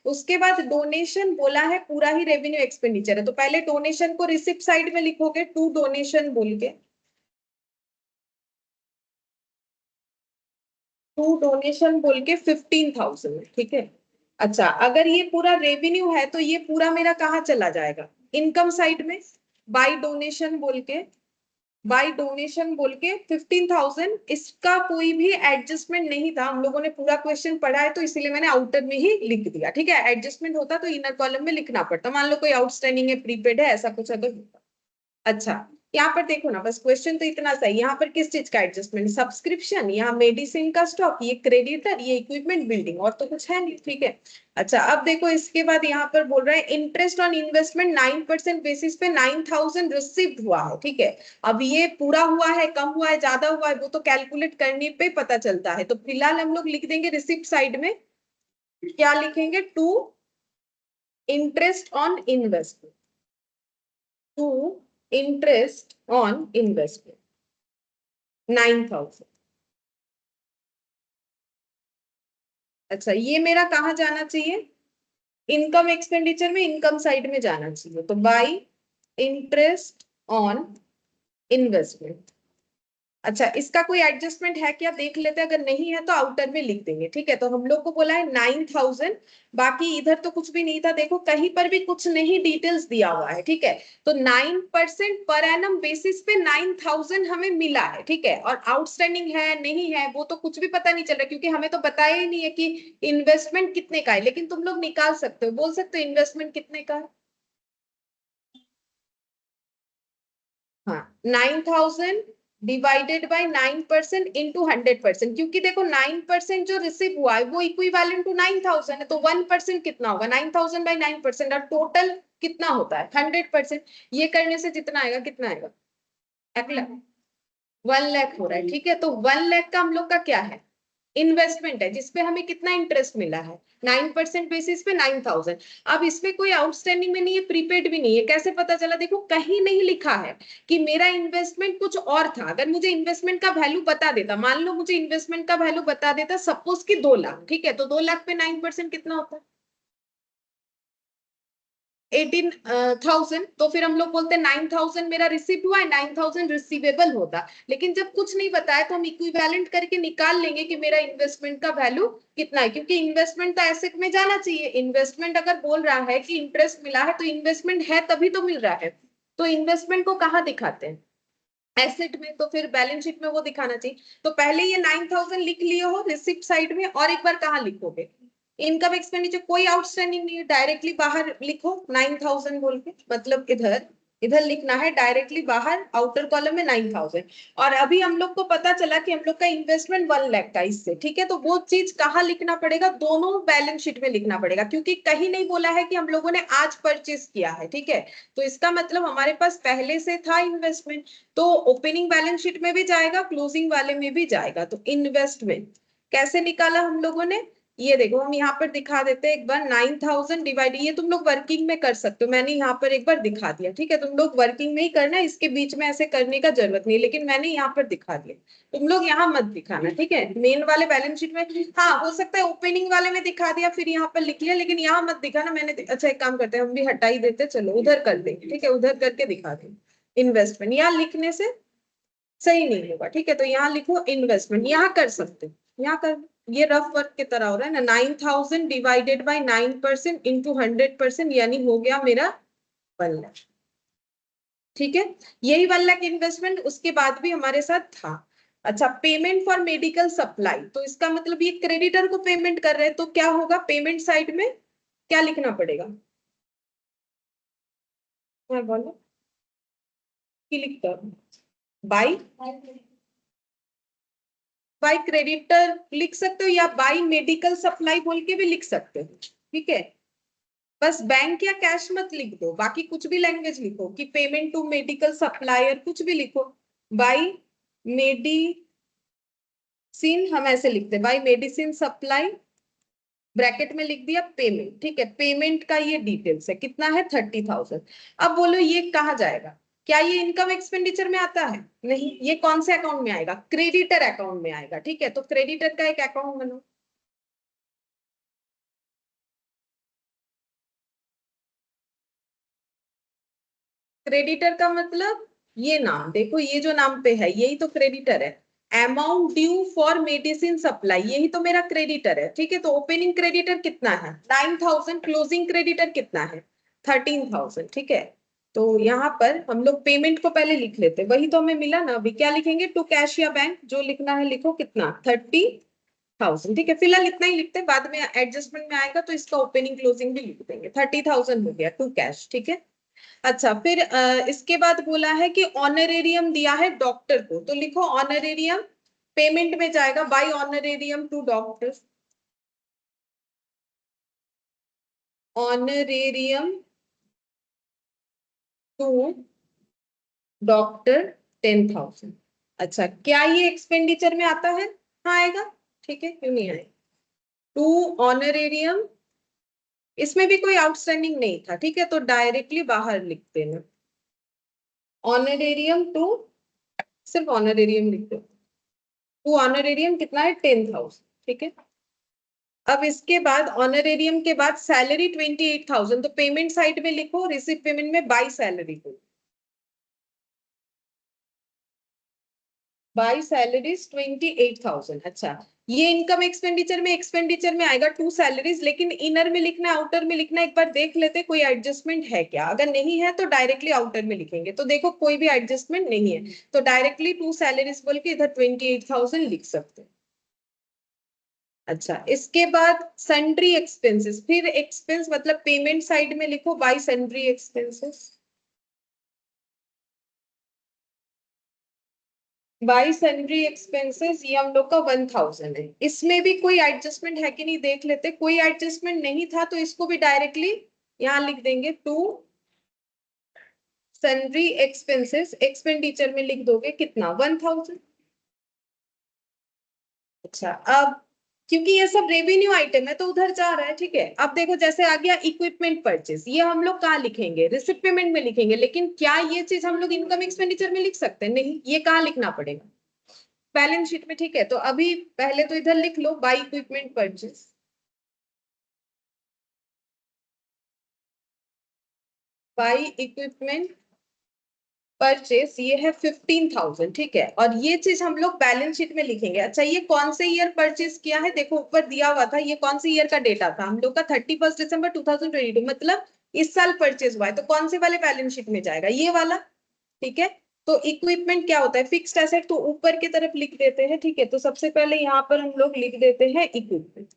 Speaker 1: उसके बाद डोनेशन बोला है, पूरा ही रेवेन्यू एक्सपेंडिचर है, तो पहले डोनेशन को रिसिप्ट साइड में लिखोगे, टू डोनेशन बोल के, टू डोनेशन बोल के 15,000, ठीक है। अच्छा, अगर ये पूरा रेवेन्यू है तो ये पूरा मेरा कहाँ चला जाएगा, इनकम साइड में, बाय डोनेशन बोल के, बाय डोनेशन बोल के 15,000। इसका कोई भी एडजस्टमेंट नहीं था, हम लोगों ने पूरा क्वेश्चन पढ़ा है तो इसीलिए मैंने आउटर में ही लिख दिया, ठीक है। एडजस्टमेंट होता तो इनर कॉलम में लिखना पड़ता, मान लो कोई आउटस्टैंडिंग है, प्रीपेड है, ऐसा कुछ अगर होता। अच्छा, यहाँ पर देखो ना, बस क्वेश्चन तो इतना सही, यहाँ पर किस चीज का एडजस्टमेंट, सब्सक्रिप्शन, यहाँ मेडिसिन का स्टॉक, ये क्रेडिटर, ये इक्विपमेंट बिल्डिंग, और तो कुछ है नहीं, ठीक है। अच्छा, अब देखो इसके बाद यहाँ पर बोल रहा है इंटरेस्ट ऑन इन्वेस्टमेंट 9% बेसिस पे 9,000 रिसीव्ड हुआ है, ठीक है। अब ये पूरा हुआ है, कम हुआ है, ज्यादा हुआ है, वो तो कैलकुलेट करने पे पता चलता है, तो फिलहाल हम लोग लिख देंगे रिसिप्ट साइड में, क्या लिखेंगे, to interest on investment, to interest on investment 9,000। अच्छा, ये मेरा कहाँ जाना चाहिए, इनकम एक्सपेंडिचर में, इनकम साइड में जाना चाहिए, तो बाई इंटरेस्ट ऑन इन्वेस्टमेंट। अच्छा, इसका कोई एडजस्टमेंट है क्या, देख लेते हैं, अगर नहीं है तो आउटर में लिख देंगे, ठीक है। तो हम लोग को बोला है 9,000, बाकी इधर तो कुछ भी नहीं था, देखो कहीं पर भी कुछ नहीं डिटेल्स दिया हुआ है, ठीक है। तो 9% पर एनम बेसिस पे 9,000 हमें मिला है, ठीक है। और आउटस्टैंडिंग है नहीं है वो तो कुछ भी पता नहीं चल रहा, क्योंकि हमें तो बताया ही नहीं है कि इन्वेस्टमेंट कितने का है, लेकिन तुम लोग निकाल सकते हो, बोल सकते हो इन्वेस्टमेंट कितने का है। हाँ, 9,000 डिवाइडेड बाय 9% इंटू 100%, क्योंकि देखो 9% जो रिसीव हुआ है वो इक्विवेलेंट टू 9,000 है, तो 1% कितना होगा, 9,000 बाय 9%, और टोटल कितना होता है 100%। ये करने से जितना आएगा, कितना आएगा, 1 लाख, 1 लाख हो रहा है, ठीक है। तो 1 लाख का हम लोग का क्या है, इन्वेस्टमेंट है, जिसपे हमें कितना इंटरेस्ट मिला है, 9% बेसिस पे 9,000। अब इसमें कोई आउटस्टैंडिंग में नहीं है, प्रीपेड भी नहीं है, कैसे पता चला, देखो कहीं नहीं लिखा है कि मेरा इन्वेस्टमेंट कुछ और था। अगर मुझे इन्वेस्टमेंट का वैल्यू बता देता, मान लो मुझे इन्वेस्टमेंट का वैल्यू बता देता, सपोज कि 2 लाख, ठीक है, तो 2 लाख पे 9% कितना होता है, 18,000। तो फिर हम लोग बोलते हैं 9,000 मेरा रिसीव हुआ है, 9,000 रिसीवेबल होता। लेकिन जब कुछ नहीं बताया तो हम इक्विवेलेंट करके निकाल लेंगे कि मेरा इन्वेस्टमेंट का वैल्यू कितना है, क्योंकि इन्वेस्टमेंट तो एसेट में जाना चाहिए। इन्वेस्टमेंट अगर बोल रहा है कि इंटरेस्ट मिला है, तो इन्वेस्टमेंट है तभी तो मिल रहा है। तो इन्वेस्टमेंट को कहाँ दिखाते हैं, एसेट में, तो फिर बैलेंस शीट में वो दिखाना चाहिए। तो पहले ये 9,000 लिख लिए हो रिसिप्ट साइड में, और एक बार कहाँ लिखोगे, इनकम एक्सपेंडिचर कोई आउटस्टैंडिंग नहीं है, डायरेक्टली बाहर लिखो 9000 बोल के, मतलब इधर इधर लिखना है डायरेक्टली बाहर, आउटर कॉलम में 9000। और अभी हम लोग को पता चला कि हम लोग का इन्वेस्टमेंट 1 लाख का इससे, ठीक है, तो वो चीज कहाँ लिखना पड़ेगा, दोनों बैलेंस शीट में लिखना पड़ेगा, क्योंकि कहीं नहीं बोला है कि हम लोगों ने आज परचेज किया है, ठीक है। तो इसका मतलब हमारे पास पहले से था इन्वेस्टमेंट, तो ओपनिंग बैलेंस शीट में भी जाएगा, क्लोजिंग वाले में भी जाएगा। तो इन्वेस्टमेंट कैसे निकाला हम लोगों ने, ये देखो हम यहाँ पर दिखा देते हैं एक बार, 9000 डिवाइड, ये तुम लोग वर्किंग में कर सकते हो, मैंने यहाँ पर एक बार दिखा दिया, ठीक है, तुम लोग वर्किंग में ही करना है, इसके बीच में ऐसे करने का जरूरत नहीं, लेकिन मैंने यहाँ पर दिखा दिया, तुम लोग यहाँ मत दिखाना, ठीक है। मेन वाले बैलेंस शीट में हाँ हो सकता है ओपनिंग वाले में दिखा दिया फिर यहाँ पर लिख लिया, लेकिन यहाँ मत दिखाना, मैंने अच्छा एक काम करते हैं हम भी हटा ही देते, चलो उधर कर देंगे, ठीक है, उधर करके दिखा देंगे। इन्वेस्टमेंट यहाँ लिखने से सही नहीं होगा, ठीक है, तो यहाँ लिखो इन्वेस्टमेंट, यहाँ कर सकते हो, यहाँ कर, ये रफ वर्क की तरह हो रहा है ना, 9000 डिवाइडेड बाय 9% इंटू 100%, यानी हो गया मेरा 1 लाख, ठीक है। यही 1 लाख इन्वेस्टमेंट उसके बाद भी हमारे साथ था। अच्छा, पेमेंट फॉर मेडिकल सप्लाई, तो इसका मतलब ये क्रेडिटर को पेमेंट कर रहे हैं, तो क्या होगा पेमेंट साइड में क्या लिखना पड़ेगा, हाँ बोलो की लिखता हूँ, बाई बाई क्रेडिटर लिख सकते हो, या बाई मेडिकल सप्लाई बोल के भी लिख सकते हो, ठीक है। बस बैंक या कैश मत लिख दो, बाकी कुछ भी लैंग्वेज लिखो, कि पेमेंट टू मेडिकल सप्लायर कुछ भी लिखो, बाई मेडिसिन, हम ऐसे लिखते हैं बाई मेडिसिन सप्लाई, ब्रैकेट में लिख दिया पेमेंट, ठीक है, पेमेंट का ये डिटेल्स है, कितना है 30,000। अब बोलो ये कहाँ जाएगा, क्या ये इनकम एक्सपेंडिचर में आता है, नहीं, ये कौन से अकाउंट में आएगा, क्रेडिटर अकाउंट में आएगा, ठीक है, तो क्रेडिटर का एक अकाउंट बनाओ, क्रेडिटर का मतलब ये नाम देखो, ये जो नाम पे है यही तो क्रेडिटर है, amount due for medicine supply, यही तो मेरा क्रेडिटर है, ठीक है। तो ओपनिंग क्रेडिटर कितना है 9000, क्लोजिंग क्रेडिटर कितना है 13,000, ठीक है। तो यहाँ पर हम लोग पेमेंट को पहले लिख लेते, वही तो हमें मिला ना, अभी क्या लिखेंगे, टू कैश या बैंक, जो लिखना है लिखो, कितना 30,000, ठीक है, फिलहाल इतना ही लिखते हैं, बाद में एडजस्टमेंट में आएगा तो इसका ओपनिंग क्लोजिंग भी लिख देंगे, 30,000 हो गया टू कैश, ठीक है। अच्छा, फिर इसके बाद बोला है कि ऑनरेरियम दिया है डॉक्टर को, तो लिखो ऑनरेरियम पेमेंट में जाएगा, by honorarium to doctor, honorarium to doctor 10,000। अच्छा, क्या ये एक्सपेंडिचर में आता है, हाँ आएगा, ठीक है, क्यों नहीं आएगा, टू ऑनरेरियम, इसमें भी कोई आउटस्टैंडिंग नहीं था, ठीक है, तो डायरेक्टली बाहर लिख देना, ऑनरेरियम टू, सिर्फ ऑनरेरियम लिख दो, टू ऑनरेरियम कितना है 10,000, ठीक है। अब इसके बाद ऑनरेरियम के बाद सैलरी 28,000, तो पेमेंट साइड में लिखो, रिसिप्ट पेमेंट में बाई सैलरी को, बाई सैलरीज 28,000। अच्छा, ये इनकम एक्सपेंडिचर में आएगा टू सैलरीज, लेकिन इनर में लिखना है आउटर में लिखना है, एक बार देख लेते कोई एडजस्टमेंट है क्या, अगर नहीं है तो डायरेक्टली आउटर में लिखेंगे, तो देखो कोई भी एडजस्टमेंट नहीं है, तो डायरेक्टली टू सैलरीज बोल के इधर 28,000 लिख सकते हैं। अच्छा, इसके बाद सन्ड्री एक्सपेंसेस, फिर एक्सपेंस मतलब पेमेंट साइड में लिखो bye sundry expenses, bye sundry expenses, ये हम लोग का 1000 है, इसमें भी कोई एडजस्टमेंट है कि नहीं देख लेते, कोई एडजस्टमेंट नहीं था तो इसको भी डायरेक्टली यहाँ लिख देंगे, टू सन्ड्री एक्सपेंसेस, एक्सपेंडिचर में लिख दोगे कितना 1000। अच्छा, अब क्योंकि ये सब रेवेन्यू आइटम है तो उधर जा रहा है, ठीक है। अब देखो जैसे आ गया इक्विपमेंट परचेस, ये हम लोग कहाँ लिखेंगे, रिसिप्ट पेमेंट में लिखेंगे, लेकिन क्या ये चीज हम लोग इनकम एक्सपेंडिचर में लिख सकते हैं, नहीं, ये कहाँ लिखना पड़ेगा बैलेंस शीट में, ठीक है। तो अभी पहले तो इधर लिख लो by equipment purchase, by equipment purchase ये है 15,000, ठीक है, और ये चीज हम लोग बैलेंस शीट में लिखेंगे। अच्छा, ये कौन से ईयर परचेस किया है, देखो ऊपर दिया हुआ था, ये कौन से ईयर का डेटा था हम लोग का 31 दिसंबर 2022, मतलब इस साल परचेस हुआ है, तो कौन से वाले बैलेंस शीट में जाएगा, ये वाला, ठीक है। तो इक्विपमेंट क्या होता है, फिक्स्ड एसेट, तो ऊपर की तरफ लिख देते हैं, ठीक है। तो सबसे पहले यहाँ पर हम लोग लिख देते हैं इक्विपमेंट,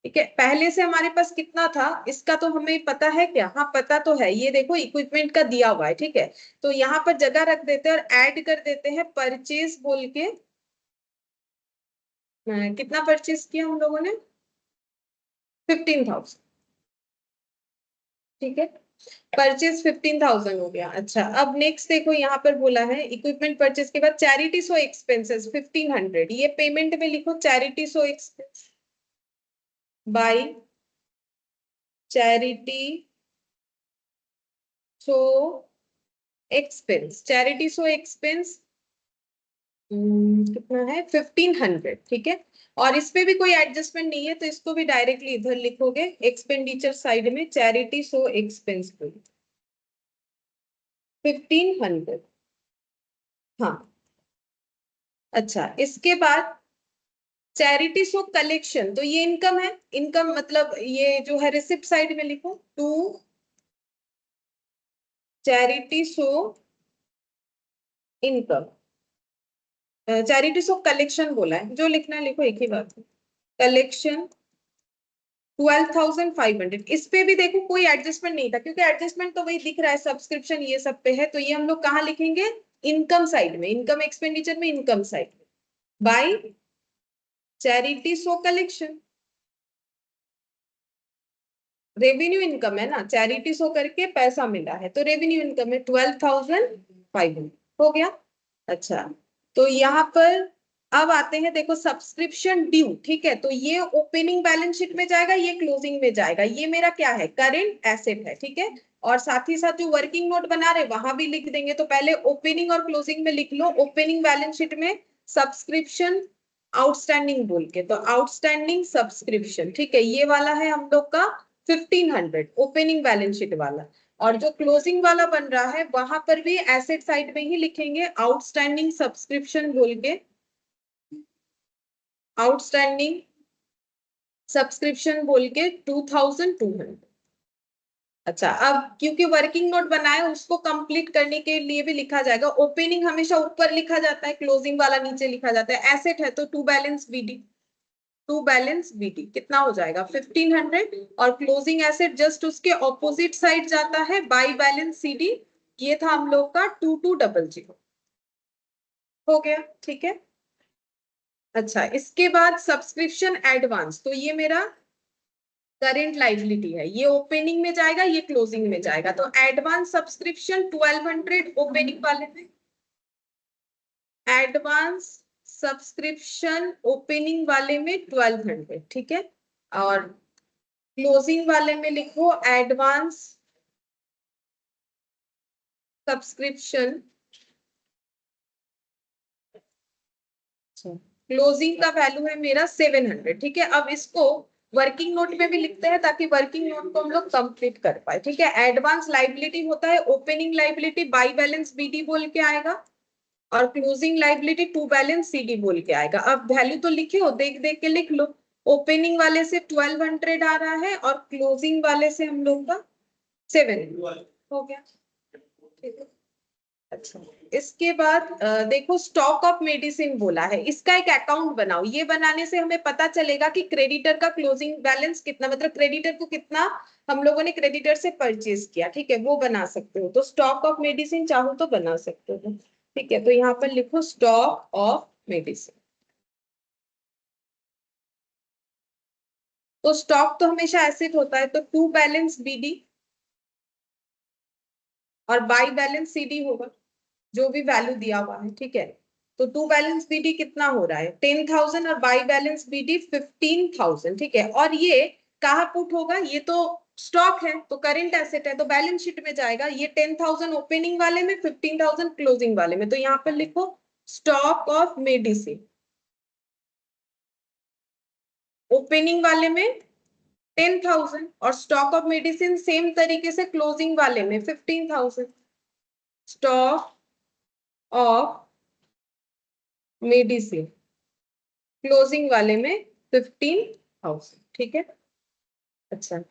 Speaker 1: ठीक है, पहले से हमारे पास कितना था इसका तो हमें पता है क्या? हाँ पता तो है, ये देखो इक्विपमेंट का दिया हुआ है, ठीक है। तो यहाँ पर जगह रख देते हैं और ऐड कर देते हैं परचेज बोल के। कितना परचेज किया हम लोगों ने? 15,000, ठीक है। परचेज 15,000 हो गया। अच्छा, अब नेक्स्ट देखो यहाँ पर बोला है इक्विपमेंट परचेज के बाद चैरिटी सो एक्सपेंसेस 1500, ये पेमेंट में लिखो charity so expense bye charity so expense. Charity so expense कितना है? 1500, ठीक है। और इस पे भी कोई एडजस्टमेंट नहीं है तो इसको भी डायरेक्टली इधर लिखोगे एक्सपेंडिचर साइड में चैरिटी सो एक्सपेंस 1500। हाँ, अच्छा, इसके बाद चैरिटी सो कलेक्शन, तो ये इनकम है। इनकम मतलब ये जो है रिसिप्ट साइड में लिखो to charity show income. Charity show collection बोला है, जो लिखना है लिखो, एक ही बात है। कलेक्शन 12,500। इस पे भी देखो कोई एडजस्टमेंट नहीं था क्योंकि एडजस्टमेंट तो वही दिख रहा है, सब्सक्रिप्शन ये सब पे है, तो ये हम लोग कहाँ लिखेंगे? इनकम साइड में, इनकम एक्सपेंडिचर में, इनकम साइड में by charity show collection. Revenue income है ना, चैरिटी शो करके पैसा मिला है तो रेवेन्यू इनकम है 12,500 हो गया। अच्छा, तो यहाँ पर अब आते हैं, देखो सब्सक्रिप्शन ड्यू, ठीक है। तो ये ओपनिंग बैलेंस शीट में जाएगा, ये क्लोजिंग में जाएगा। ये मेरा क्या है? करेंट एसेट है, ठीक है। और साथ ही साथ जो वर्किंग नोट बना रहे वहां भी लिख देंगे। तो पहले ओपनिंग और क्लोजिंग में लिख लो। ओपनिंग बैलेंस शीट में सब्सक्रिप्शन आउटस्टैंडिंग बोल के, तो आउटस्टैंडिंग सब्सक्रिप्शन, ठीक है, ये वाला है हम लोग का 1500 ओपनिंग बैलेंस शीट वाला। और जो क्लोजिंग वाला बन रहा है वहां पर भी एसेट साइड में ही लिखेंगे आउटस्टैंडिंग सब्सक्रिप्शन बोल के, आउटस्टैंडिंग सब्सक्रिप्शन बोल के 2200। अच्छा, अब क्योंकि वर्किंग नोट बनाए उसको कंप्लीट करने के लिए भी लिखा जाएगा। ओपनिंग हमेशा ऊपर लिखा जाता है, क्लोजिंग वाला नीचे लिखा जाता है। एसेट है तो to balance BD, to balance BD कितना हो जाएगा? 1500। और क्लोजिंग एसेट जस्ट उसके ऑपोजिट साइड जाता है बाई बैलेंस सीडी। ये था हम लोग का 2200 हो गया, ठीक है। अच्छा, इसके बाद सब्सक्रिप्शन एडवांस, तो ये मेरा करेंट लाइबिलिटी है, ये ओपनिंग में जाएगा, ये क्लोजिंग में जाएगा। तो एडवांस सब्सक्रिप्शन 1200 ओपनिंग वाले में, एडवांस सब्सक्रिप्शन ओपनिंग वाले में 1200, ठीक है। और क्लोजिंग वाले में लिखो एडवांस सब्सक्रिप्शन, क्लोजिंग का वैल्यू है मेरा 700, ठीक है। अब इसको वर्किंग नोट में भी लिखते हैं ताकि वर्किंग नोट को हम लोग कंप्लीट कर पाए, ठीक है। एडवांस लाइबिलिटी होता है opening liability by balance BD बोल के आएगा, और closing liability to balance CD बोल के आएगा। अब वैल्यू तो लिखे हो, देख देख के लिख लो। ओपनिंग वाले से 1200 आ रहा है और क्लोजिंग वाले से हम लोग का 700 हो गया, ठीक है। अच्छा, इसके बाद देखो स्टॉक ऑफ मेडिसिन बोला है, इसका एक अकाउंट बनाओ। ये बनाने से हमें पता चलेगा कि क्रेडिटर का क्लोजिंग बैलेंस कितना, मतलब क्रेडिटर को कितना हम लोगों ने क्रेडिटर से परचेज किया, ठीक है, वो बना सकते हो। तो स्टॉक ऑफ मेडिसिन चाहो तो बना सकते हो, ठीक है। तो यहाँ पर लिखो स्टॉक ऑफ मेडिसिन। तो स्टॉक तो हमेशा एसेट होता है, तो टू बैलेंस बीडी और बाई बैलेंस सीडी होगा, जो भी वैल्यू दिया हुआ है, ठीक है। तो टू बैलेंस बीडी कितना हो रहा है? 10,000 और बाई बैलेंस बीडी 15,000, ठीक है। और ये कहाँ पुट होगा? ये तो स्टॉक है तो करेंट एसेट है तो बैलेंस शीट में जाएगा। ये 10,000 ओपनिंग वाले में, 15,000 क्लोजिंग वाले में। तो यहाँ पर लिखो स्टॉक ऑफ मेडिसिन, ओपनिंग वाले में 10,000 और स्टॉक ऑफ मेडिसिन सेम तरीके से क्लोजिंग वाले में 15,000। स्टॉक ऑफ मेडिसिन क्लोजिंग वाले में 15,000, ठीक है। अच्छा,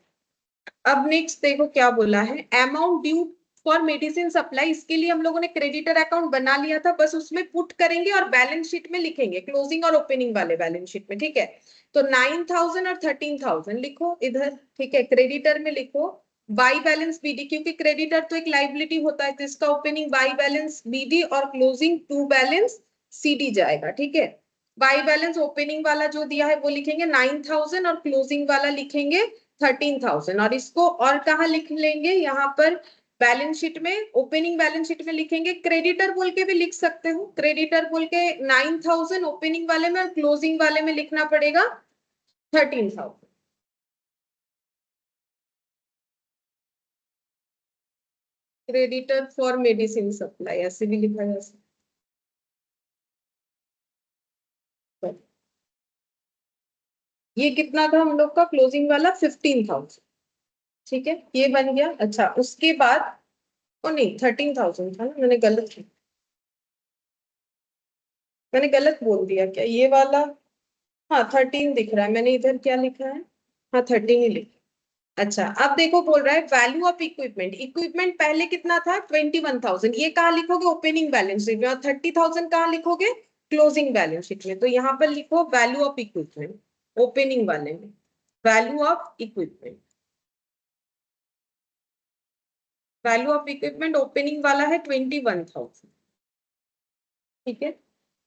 Speaker 1: अब नेक्स्ट देखो क्या बोला है, amount due for medicine supply, इसके लिए हम लोगों ने क्रेडिटर अकाउंट बना लिया था, बस उसमें पुट करेंगे और बैलेंस शीट में लिखेंगे, क्लोजिंग और ओपनिंग वाले बैलेंस शीट में, ठीक है। तो 9,000 और 13,000 लिखो इधर, ठीक है, क्रेडिटर में लिखो बाई बैलेंस बीडी, क्योंकि क्रेडिटर तो एक लाइबिलिटी होता है, तो इसका ओपनिंग बाई बैलेंस बीडी और क्लोजिंग टू बैलेंस सीडी जाएगा, ठीक है। बाई बैलेंस ओपनिंग वाला जो दिया है वो लिखेंगे 9,000 और क्लोजिंग वाला लिखेंगे 13,000, और इसको और कहाँ लिख लेंगे, यहाँ पर बैलेंस शीट में, ओपनिंग बैलेंस शीट में लिखेंगे, क्रेडिटर बोल के भी लिख सकते हो, क्रेडिटर बोल के 9,000 ओपनिंग वाले में और क्लोजिंग वाले में लिखना पड़ेगा 13,000। क्रेडिटर फॉर मेडिसिन सप्लाई ऐसे भी लिखा जा सकता है। ये कितना था हम लोग का क्लोजिंग वाला 15,000, ठीक है, ये बन गया। अच्छा उसके बाद, ओ नहीं 13,000 था ना, मैंने गलत बोल दिया क्या ये वाला। हाँ 13 दिख रहा है, मैंने इधर क्या लिखा है, हाँ 13 ही लिखा। अच्छा अब देखो बोल रहा है वैल्यू ऑफ इक्विपमेंट, इक्विपमेंट पहले कितना था 21,000, ये कहाँ लिखोगे ओपनिंग बैलेंस शीट में, और 30,000 कहाँ लिखोगे क्लोजिंग बैलेंस शीट में। तो यहाँ पर लिखो वैल्यू ऑफ इक्विपमेंट ओपनिंग वाले में, value of equipment, value of equipment opening वाला है 21,000, ठीक है।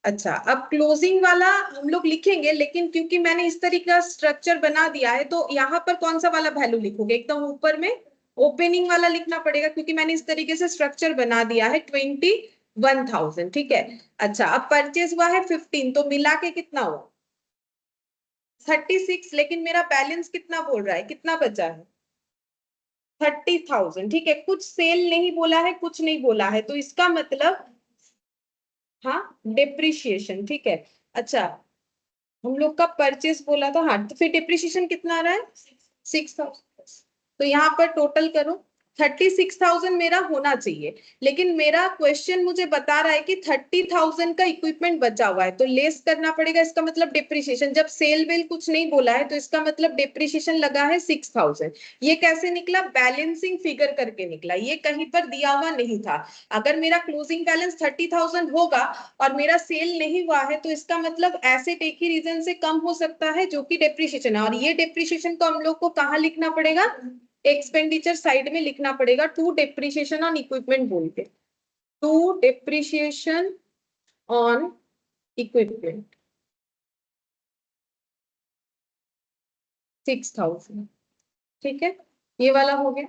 Speaker 1: अच्छा अब क्लोजिंग वाला हम लोग लिखेंगे, लेकिन क्योंकि मैंने इस तरीके का स्ट्रक्चर बना दिया है, तो यहाँ पर कौन सा वाला वैल्यू लिखोगे, एकदम ऊपर में ओपनिंग वाला लिखना पड़ेगा, क्योंकि मैंने इस तरीके से स्ट्रक्चर बना दिया है 21,000, ठीक है। अच्छा अब परचेज हुआ है 15, तो मिला के कितना हुआ 36, लेकिन मेरा बैलेंस कितना बोल रहा है, कितना बचा है 30,000, ठीक है। कुछ सेल नहीं बोला है, कुछ नहीं बोला है, तो इसका मतलब हाँ डिप्रिशिएशन, ठीक है। अच्छा हम लोग का परचेस बोला था, हाँ, तो फिर डिप्रिशिएशन कितना आ रहा है 6,000, तो यहाँ पर टोटल करो 36,000 मेरा होना चाहिए, लेकिन मेरा क्वेश्चन मुझे बता रहा है कि 30,000 का इक्विपमेंट बचा हुआ है, तो लेस करना पड़ेगा, इसका मतलब डिप्रिशिएशन, जब सेल वेल कुछ नहीं बोला है तो इसका मतलब डिप्रिशिएशन लगा है 6,000। ये कैसे निकला, बैलेंसिंग फिगर करके निकला, ये कहीं पर दिया हुआ नहीं था। अगर मेरा क्लोजिंग बैलेंस 30,000 होगा और मेरा सेल नहीं हुआ है, तो इसका मतलब एसेट एक ही रीजन से कम हो सकता है जो कि डेप्रिशिएशन है, और ये डेप्रिशिएशन को हम लोग को कहाँ लिखना पड़ेगा, एक्सपेंडिचर साइड में लिखना पड़ेगा, टू डेप्रिशिएशन ऑन इक्विपमेंट बोल के, टू डेप्रिशिएशन ऑन इक्विपमेंट 6,000, ठीक है, ये वाला हो गया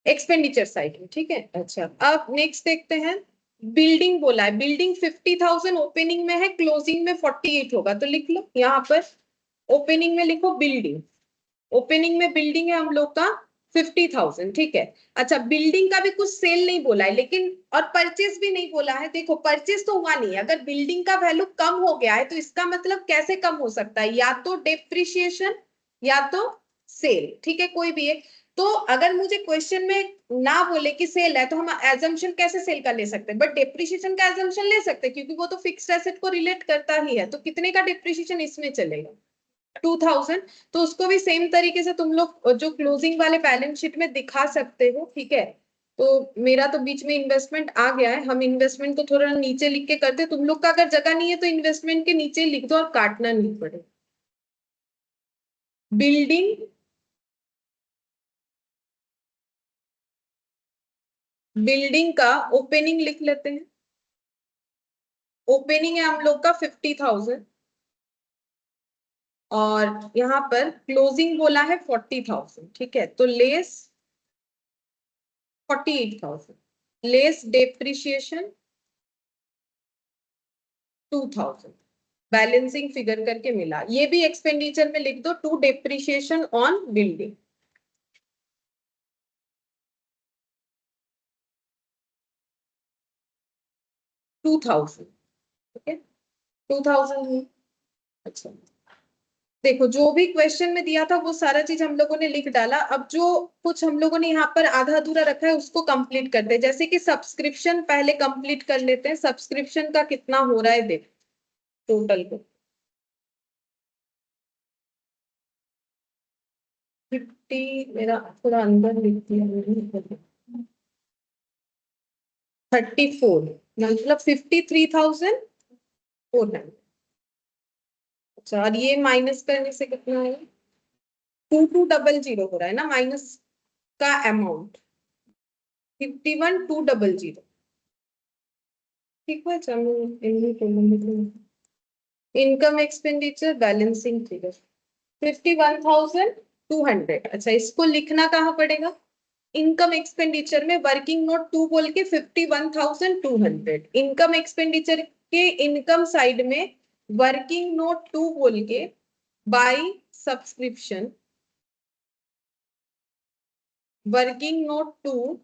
Speaker 1: एक्सपेंडिचर साइड में, ठीक है। अच्छा अब नेक्स्ट देखते हैं, बिल्डिंग बोला है, बिल्डिंग 50,000 ओपनिंग में है, क्लोजिंग में 48 होगा, तो लिख लो यहाँ पर ओपनिंग में लिखो बिल्डिंग, ओपनिंग में बिल्डिंग है हम लोग का 50,000, ठीक है। अच्छा बिल्डिंग का भी कुछ सेल नहीं बोला है, लेकिन और परचेस भी नहीं बोला है, देखो परचेस तो हुआ नहीं है, अगर बिल्डिंग का वैल्यू कम हो गया है तो इसका मतलब कैसे कम हो सकता है, या तो डेप्रिशिएशन या तो सेल, ठीक है, कोई भी है। तो अगर मुझे क्वेश्चन में ना बोले कि सेल है, तो हम एजम्पशन कैसे सेल का ले सकते हैं, बट डेप्रिशिएशन का एजम्पशन ले सकते हैं, क्योंकि वो तो फिक्स्ड एसेट को रिलेट करता ही है, तो कितने का डेप्रिशिएशन इसमें चलेगा 2,000, तो उसको भी सेम तरीके से तुम लोग जो क्लोजिंग वाले बैलेंस शीट में दिखा सकते हो, ठीक है। तो मेरा तो बीच में इन्वेस्टमेंट आ गया है, हम इन्वेस्टमेंट को थोड़ा नीचे लिख के करते, तुम लोग का अगर जगह नहीं है तो इन्वेस्टमेंट के नीचे लिख दो और काटना नहीं पड़े। बिल्डिंग, बिल्डिंग का ओपनिंग लिख लेते हैं, ओपनिंग है हम लोग का 50,000, और यहाँ पर क्लोजिंग बोला है 40,000, ठीक है, तो less 48,000 less depreciation 2,000, balancing figure करके मिला, ये भी एक्सपेंडिचर में लिख दो, टू डेप्रिशिएशन ऑन बिल्डिंग 2,000, ठीक है 2,000। अच्छा देखो जो भी क्वेश्चन में दिया था वो सारा चीज हम लोगों ने लिख डाला, अब जो कुछ हम लोगों ने यहाँ पर आधा अधूरा रखा है उसको कंप्लीट करते हैं, जैसे कि सब्सक्रिप्शन पहले कंप्लीट कर लेते हैं, सब्सक्रिप्शन का कितना हो रहा है देख टोटल को 50, मेरा थोड़ा अंदर लिख दिया मैंने, 34 मतलब 53,400। अच्छा, और ये माइनस करने से कितना है? 2200 हो रहा है ना माइनस का अमाउंट, 51,200। ठीक है, चलो इनकम एक्सपेंडिचर बैलेंसिंग फिगर 51,200। अच्छा, इसको लिखना कहाँ पड़ेगा? इनकम एक्सपेंडिचर में वर्किंग नोट 2 बोल के 51,200, इनकम एक्सपेंडिचर के इनकम साइड में वर्किंग नोट 2 बोल के बाय सब्सक्रिप्शन, वर्किंग नोट 2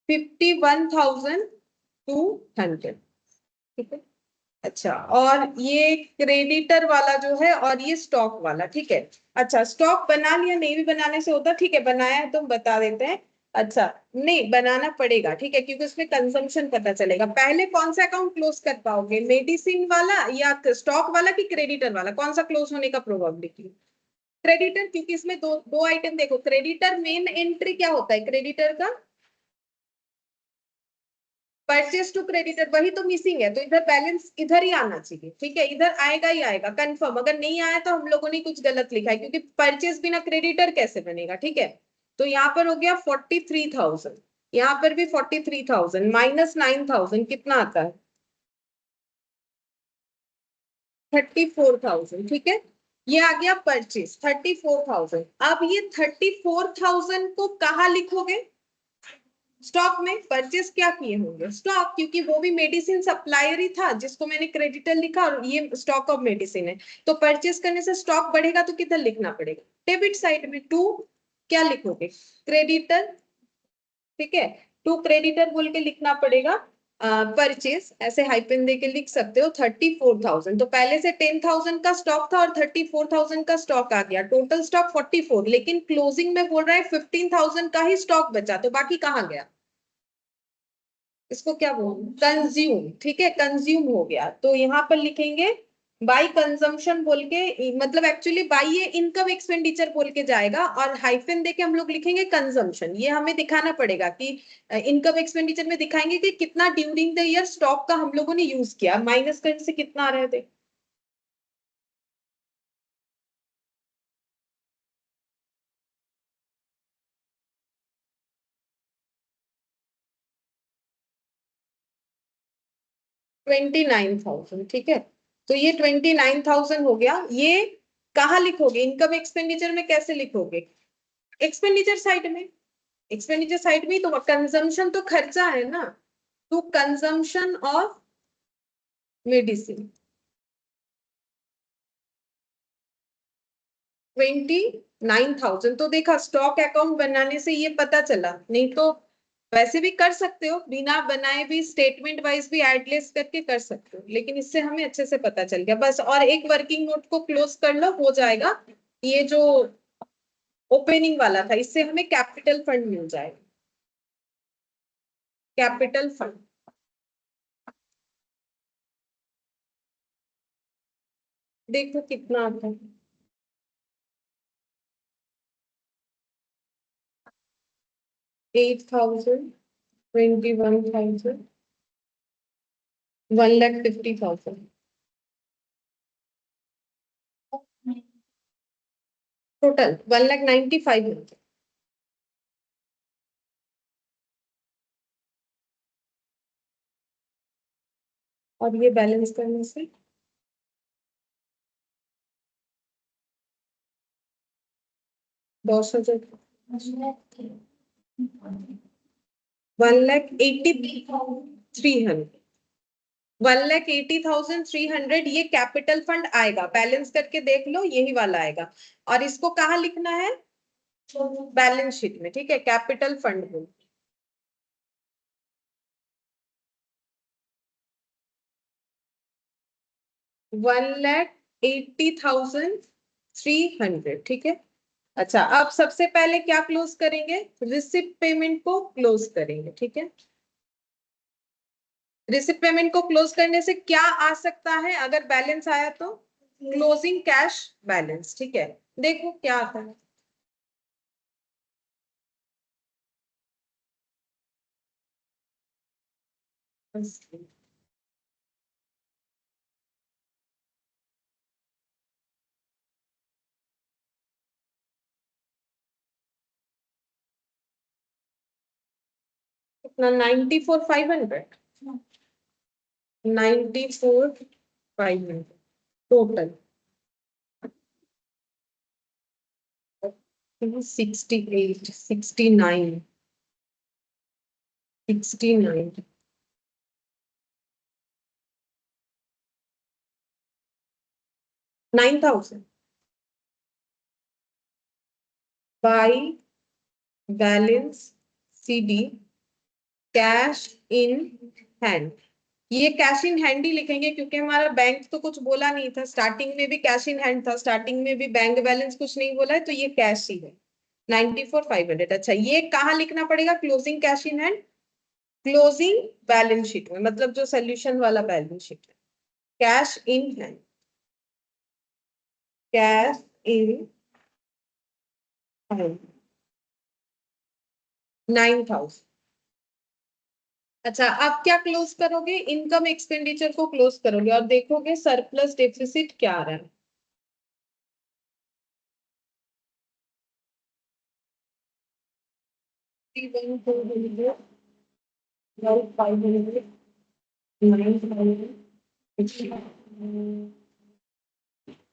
Speaker 1: 51,200। ठीक है। अच्छा, और ये क्रेडिटर वाला जो है और ये स्टॉक वाला, ठीक है। अच्छा, स्टॉक बना लिया, नहीं भी बनाने से होता, ठीक है, बनाया है तो हम बता देते हैं। अच्छा, नहीं बनाना पड़ेगा, ठीक है, क्योंकि उसमें कंजम्पशन पता चलेगा। पहले कौन सा अकाउंट क्लोज कर पाओगे, मेडिसिन वाला या स्टॉक वाला कि क्रेडिटर वाला? कौन सा क्लोज होने का प्रोबेबिलिटी? क्रेडिटर, क्योंकि इसमें दो दो आइटम देखो, क्रेडिटर मेन एंट्री क्या होता है क्रेडिटर का? परचेज टू क्रेडिटर, वही तो मिसिंग है, तो इधर बैलेंस इधर ही आना चाहिए, ठीक है, इधर आएगा ही आएगा कंफर्म। अगर नहीं आया तो हम लोगों ने कुछ गलत लिखा है, क्योंकि परचेज बिना क्रेडिटर कैसे बनेगा, ठीक है। तो यहाँ पर हो गया 43,000, यहाँ पर भी 43,000 माइनस 9,000 कितना आता है? 34,000, ठीक है। ये आ गया परचेज 34,000। अब ये 34,000 को कहाँ लिखोगे? स्टॉक में। परचेस क्या किए होंगे? स्टॉक, क्योंकि वो भी मेडिसिन सप्लायर ही था जिसको मैंने क्रेडिटर लिखा, और ये स्टॉक ऑफ मेडिसिन है। तो परचेस करने से स्टॉक बढ़ेगा तो किधर लिखना पड़ेगा? डेबिट साइड में टू क्या लिखोगे? क्रेडिटर, ठीक है, टू क्रेडिटर बोल के लिखना पड़ेगा। परचेस ऐसे हाइपन दे के लिख सकते हो 34,000। तो पहले से 10,000 का स्टॉक था और 34,000 का स्टॉक आ गया, टोटल स्टॉक 44, लेकिन क्लोजिंग में बोल रहा है 15,000 का ही स्टॉक बचा, तो बाकी कहाँ गया? इसको क्या बोलूं? कंज्यूम, ठीक है, कंज्यूम हो गया। तो यहाँ पर लिखेंगे बाई कंजम्पशन बोल के, मतलब एक्चुअली बाई ये इनकम एक्सपेंडिचर बोल के जाएगा, और हाइफन देके हम लोग लिखेंगे कंजम्पशन। ये हमें दिखाना पड़ेगा कि इनकम एक्सपेंडिचर में दिखाएंगे कि कितना ड्यूरिंग द ईयर स्टॉक का हम लोगों ने यूज किया, माइनस करने से कितना आ रहे थे? $29,000, ठीक है। तो ये 29,000 हो गया। ये कहाँ लिखोगे? इनकम एक्सपेंडिचर में कैसे लिखोगे? एक्सपेंडिचर साइड में, एक्सपेंडिचर साइड में ही तो कंजम्पशन तो खर्चा है ना, तो कंजम्पशन ऑफ मेडिसिन 29,000। तो देखा, स्टॉक अकाउंट बनाने से ये पता चला, नहीं तो वैसे भी कर सकते हो, बिना बनाए भी स्टेटमेंट वाइज भी एडलेस करके कर सकते हो, लेकिन इससे हमें अच्छे से पता चल गया बस। और एक वर्किंग नोट को क्लोज कर लो, हो जाएगा। ये जो ओपनिंग वाला था, इससे हमें कैपिटल फंड मिल जाएगा, कैपिटल फंड। देखो कितना आता है, 8,000, 21,000, 1,50,000, टोटल 1,95,000। और ये बैलेंस करने से 10,000, 1,80,300, 1,80,300 ये कैपिटल फंड आएगा। बैलेंस करके देख लो, यही वाला आएगा। और इसको कहाँ लिखना है? बैलेंस शीट में, ठीक है, कैपिटल फंड में। 1,80,300, ठीक है। अच्छा, अब सबसे पहले क्या क्लोज करेंगे? रिसिप्ट पेमेंट को क्लोज करेंगे, ठीक है। रिसिप्ट पेमेंट को क्लोज करने से क्या आ सकता है अगर बैलेंस आया तो? क्लोजिंग कैश बैलेंस, ठीक है। देखो क्या आता है। कितना 94,500 94,500 total 68 69 69 9,000 by balance CD cash in hand. ये कैश इन हैंड ही लिखेंगे क्योंकि हमारा बैंक तो कुछ बोला नहीं था, स्टार्टिंग में भी कैश इन हैंड था, स्टार्टिंग में भी बैंक बैलेंस कुछ नहीं बोला है, तो ये कैश ही है 94,500। अच्छा, ये कहाँ लिखना पड़ेगा? Closing cash in hand, closing balance sheet में, मतलब जो सोल्यूशन वाला बैलेंस शीट है। Cash in hand, cash in hand 9,000। अच्छा, आप क्या क्लोज करोगे? इनकम एक्सपेंडिचर को क्लोज करोगे और देखोगे सरप्लस डेफिसिट क्या आ रहा है।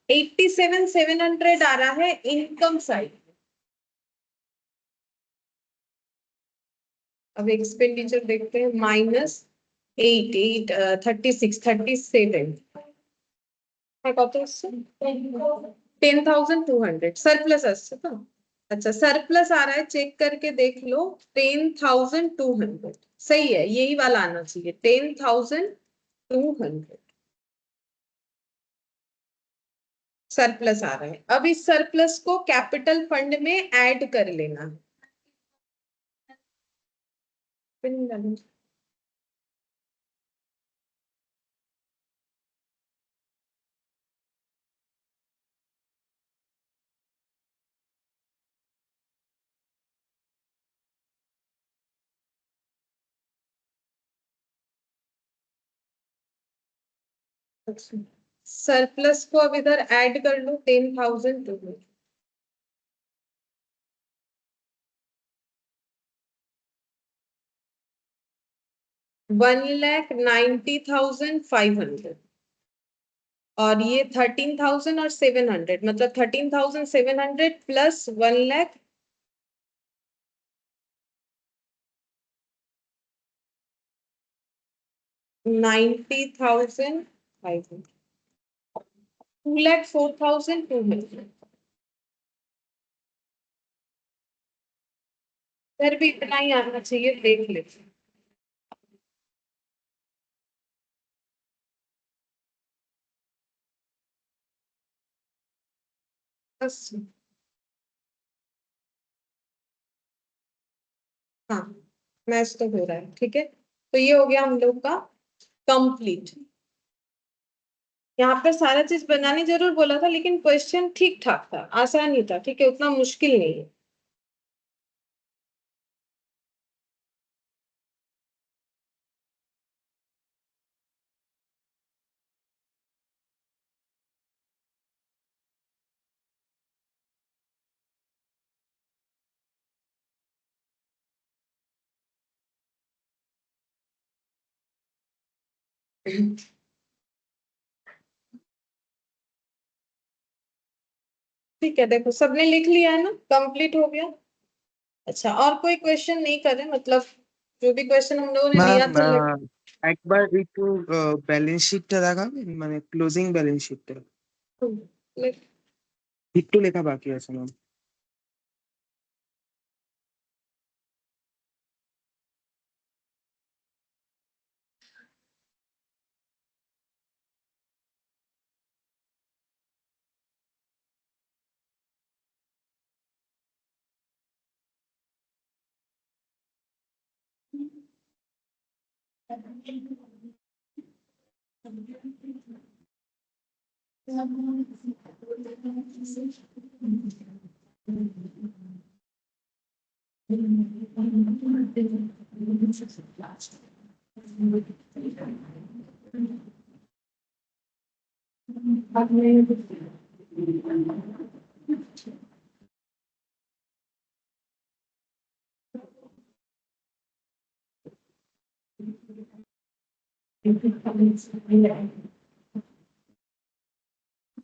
Speaker 1: $87,700 आ रहा है इनकम साइड। अब एक्सपेंडिचर देखते हैं, -8,836,37 কত আসছে 10,200 सरप्लस আসছে তো। अच्छा, सरप्लस आ रहा है, चेक करके देख लो। 10,200 सही है, यही वाला आना चाहिए 10,200 सरप्लस आ रहा है। अब इस सरप्लस को कैपिटल फंड में ऐड कर लेना है। सरप्लस को अब इधर ऐड कर लो 10,200। 1,90,500 और ये 13,000 और 700, मतलब 13,700 प्लस 1,00,000 90,500 2,04,200। फिर भी इतना ही आना चाहिए, देख लेते। बस, हाँ, मैच तो हो रहा है, ठीक है। तो ये हो गया हम लोग का कंप्लीट। यहाँ पे सारा चीज बनाने जरूर बोला था, लेकिन क्वेश्चन ठीक ठाक था, आसान ही था, ठीक है, उतना मुश्किल नहीं है। ठीक है, देखो सबने लिख लिया है ना, कंप्लीट हो गया। अच्छा, और कोई क्वेश्चन नहीं करे, मतलब जो भी क्वेश्चन हम लोगों ने दिया
Speaker 3: ম্যাম
Speaker 1: था
Speaker 3: একবার একটু ব্যালেন্স শিটটা দেখাবেন, মানে ক্লোজিং ব্যালেন্স শিটটা একটু লেখা বাকি আছে ma'am.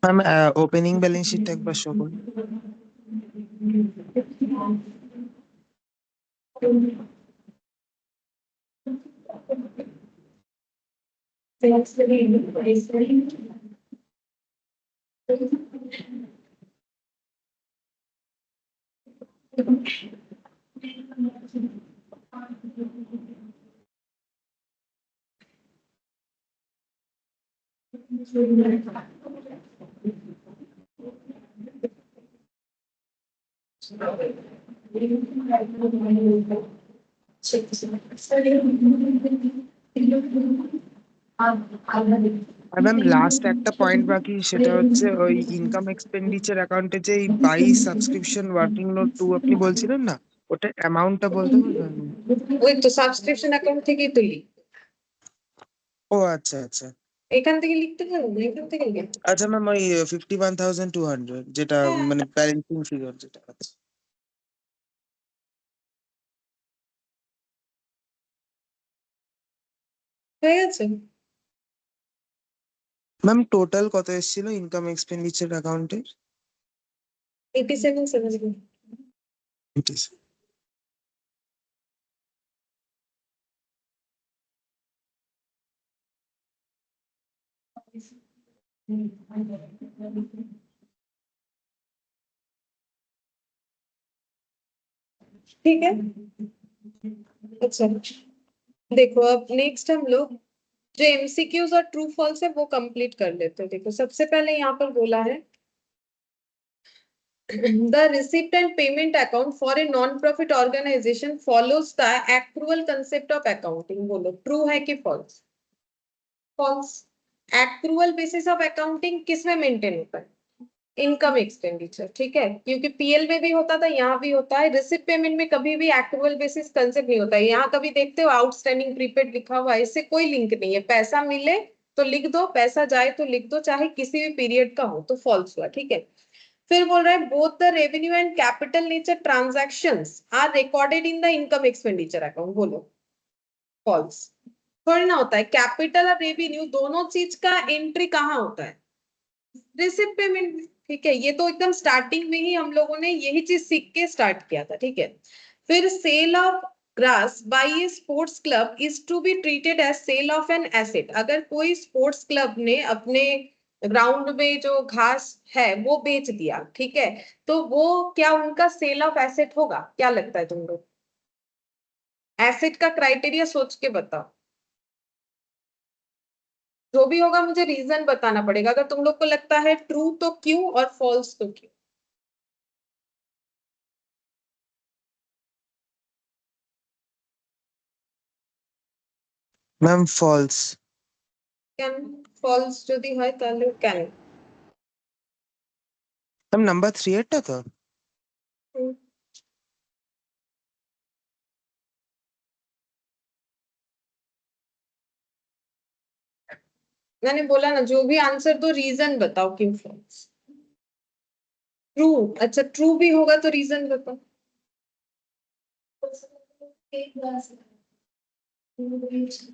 Speaker 3: Ma'am opening balance sheet एक बार शो करो। আর ম্যাম লাস্ট একটা পয়েন্ট বাকি, সেটা হচ্ছে ওই ইনকাম এক্সপেন্ডিচার অ্যাকাউন্টে যে বাই সাবস্ক্রিপশন ওয়ার্কিং নোট 2 আপনি বলছিলেন না, ওটার অ্যামাউন্টটা বলতে পারবেন?
Speaker 1: ওই তো সাবস্ক্রিপশন অ্যাকাউন্ট থেকেই তো লিখ,
Speaker 3: ও আচ্ছা আচ্ছা
Speaker 1: এখান থেকে লিখতে পারো না, এখান থেকে লিখ।
Speaker 3: আচ্ছা ম্যাম, ওই 51,200 যেটা মানে ব্যালেন্সিং ফিগার যেটা আছে।
Speaker 1: হয়ে গেছে।
Speaker 3: ম্যাম টোটাল কত এসেছিল ইনকাম এক্সপেন্ডিচার অ্যাকাউন্টে?
Speaker 1: 8770।
Speaker 3: It is.
Speaker 1: ठीक है। अच्छा देखो, अब नेक्स्ट हम लोग जो एमसीक्यूज और ट्रू फॉल्स है वो कंप्लीट कर लेते हैं। देखो सबसे पहले यहाँ पर बोला है the receipt and payment account for a non-profit organization follows the accrual concept of accounting। बोलो ट्रू है कि false? False. Accrual basis of accounting किस में मेंटेन होता है? इनकम एक्सपेंडिचर, ठीक है, क्योंकि पीएल में भी होता था, यहाँ भी होता है। रिसिप्ट पेमेंट में कभी भी एक्रूअल बेसिस कंसेप्ट नहीं होता है। यहाँ कभी देखते हो आउटस्टैंडिंग प्रीपेड लिखा हुआ है, इससे कोई लिंक नहीं है। पैसा मिले तो लिख दो, पैसा जाए तो लिख दो, चाहे किसी भी पीरियड का हो, तो फॉल्स हुआ, ठीक है। फिर बोल रहा है both the revenue and capital nature transactions are recorded in the income expenditure account. बोलो फॉल्स। थोड़ी ना होता है, कैपिटल और रेवेन्यू दोनों चीज का एंट्री कहाँ होता है? रिसिप्ट पेमेंट में, ठीक है। ये तो एकदम स्टार्टिंग में ही हम लोगों ने यही चीज सीख के स्टार्ट किया था, ठीक है। फिर sale of grass by a sports club is to be treated as sale of an asset. अगर कोई स्पोर्ट्स क्लब ने अपने ग्राउंड में जो घास है वो बेच दिया, ठीक है, तो वो क्या उनका सेल ऑफ एसेट होगा? क्या लगता है तुम लोग? एसेट का क्राइटेरिया सोच के बताओ। जो भी होगा मुझे रीजन बताना पड़ेगा। अगर तुम लोग को लगता है ट्रू तो क्यों, और फॉल्स तो क्यों?
Speaker 3: Ma'am false.
Speaker 1: কেন ফলস যদি হয় তাহলে কেন?
Speaker 3: ম্যাম নাম্বার 3 এরটা তো?
Speaker 1: হুম। मैंने बोला ना, जो भी आंसर दो रीजन बताओ क्यों फॉल्स। ट्रू, अच्छा ट्रू भी होगा तो रीजन बताओ।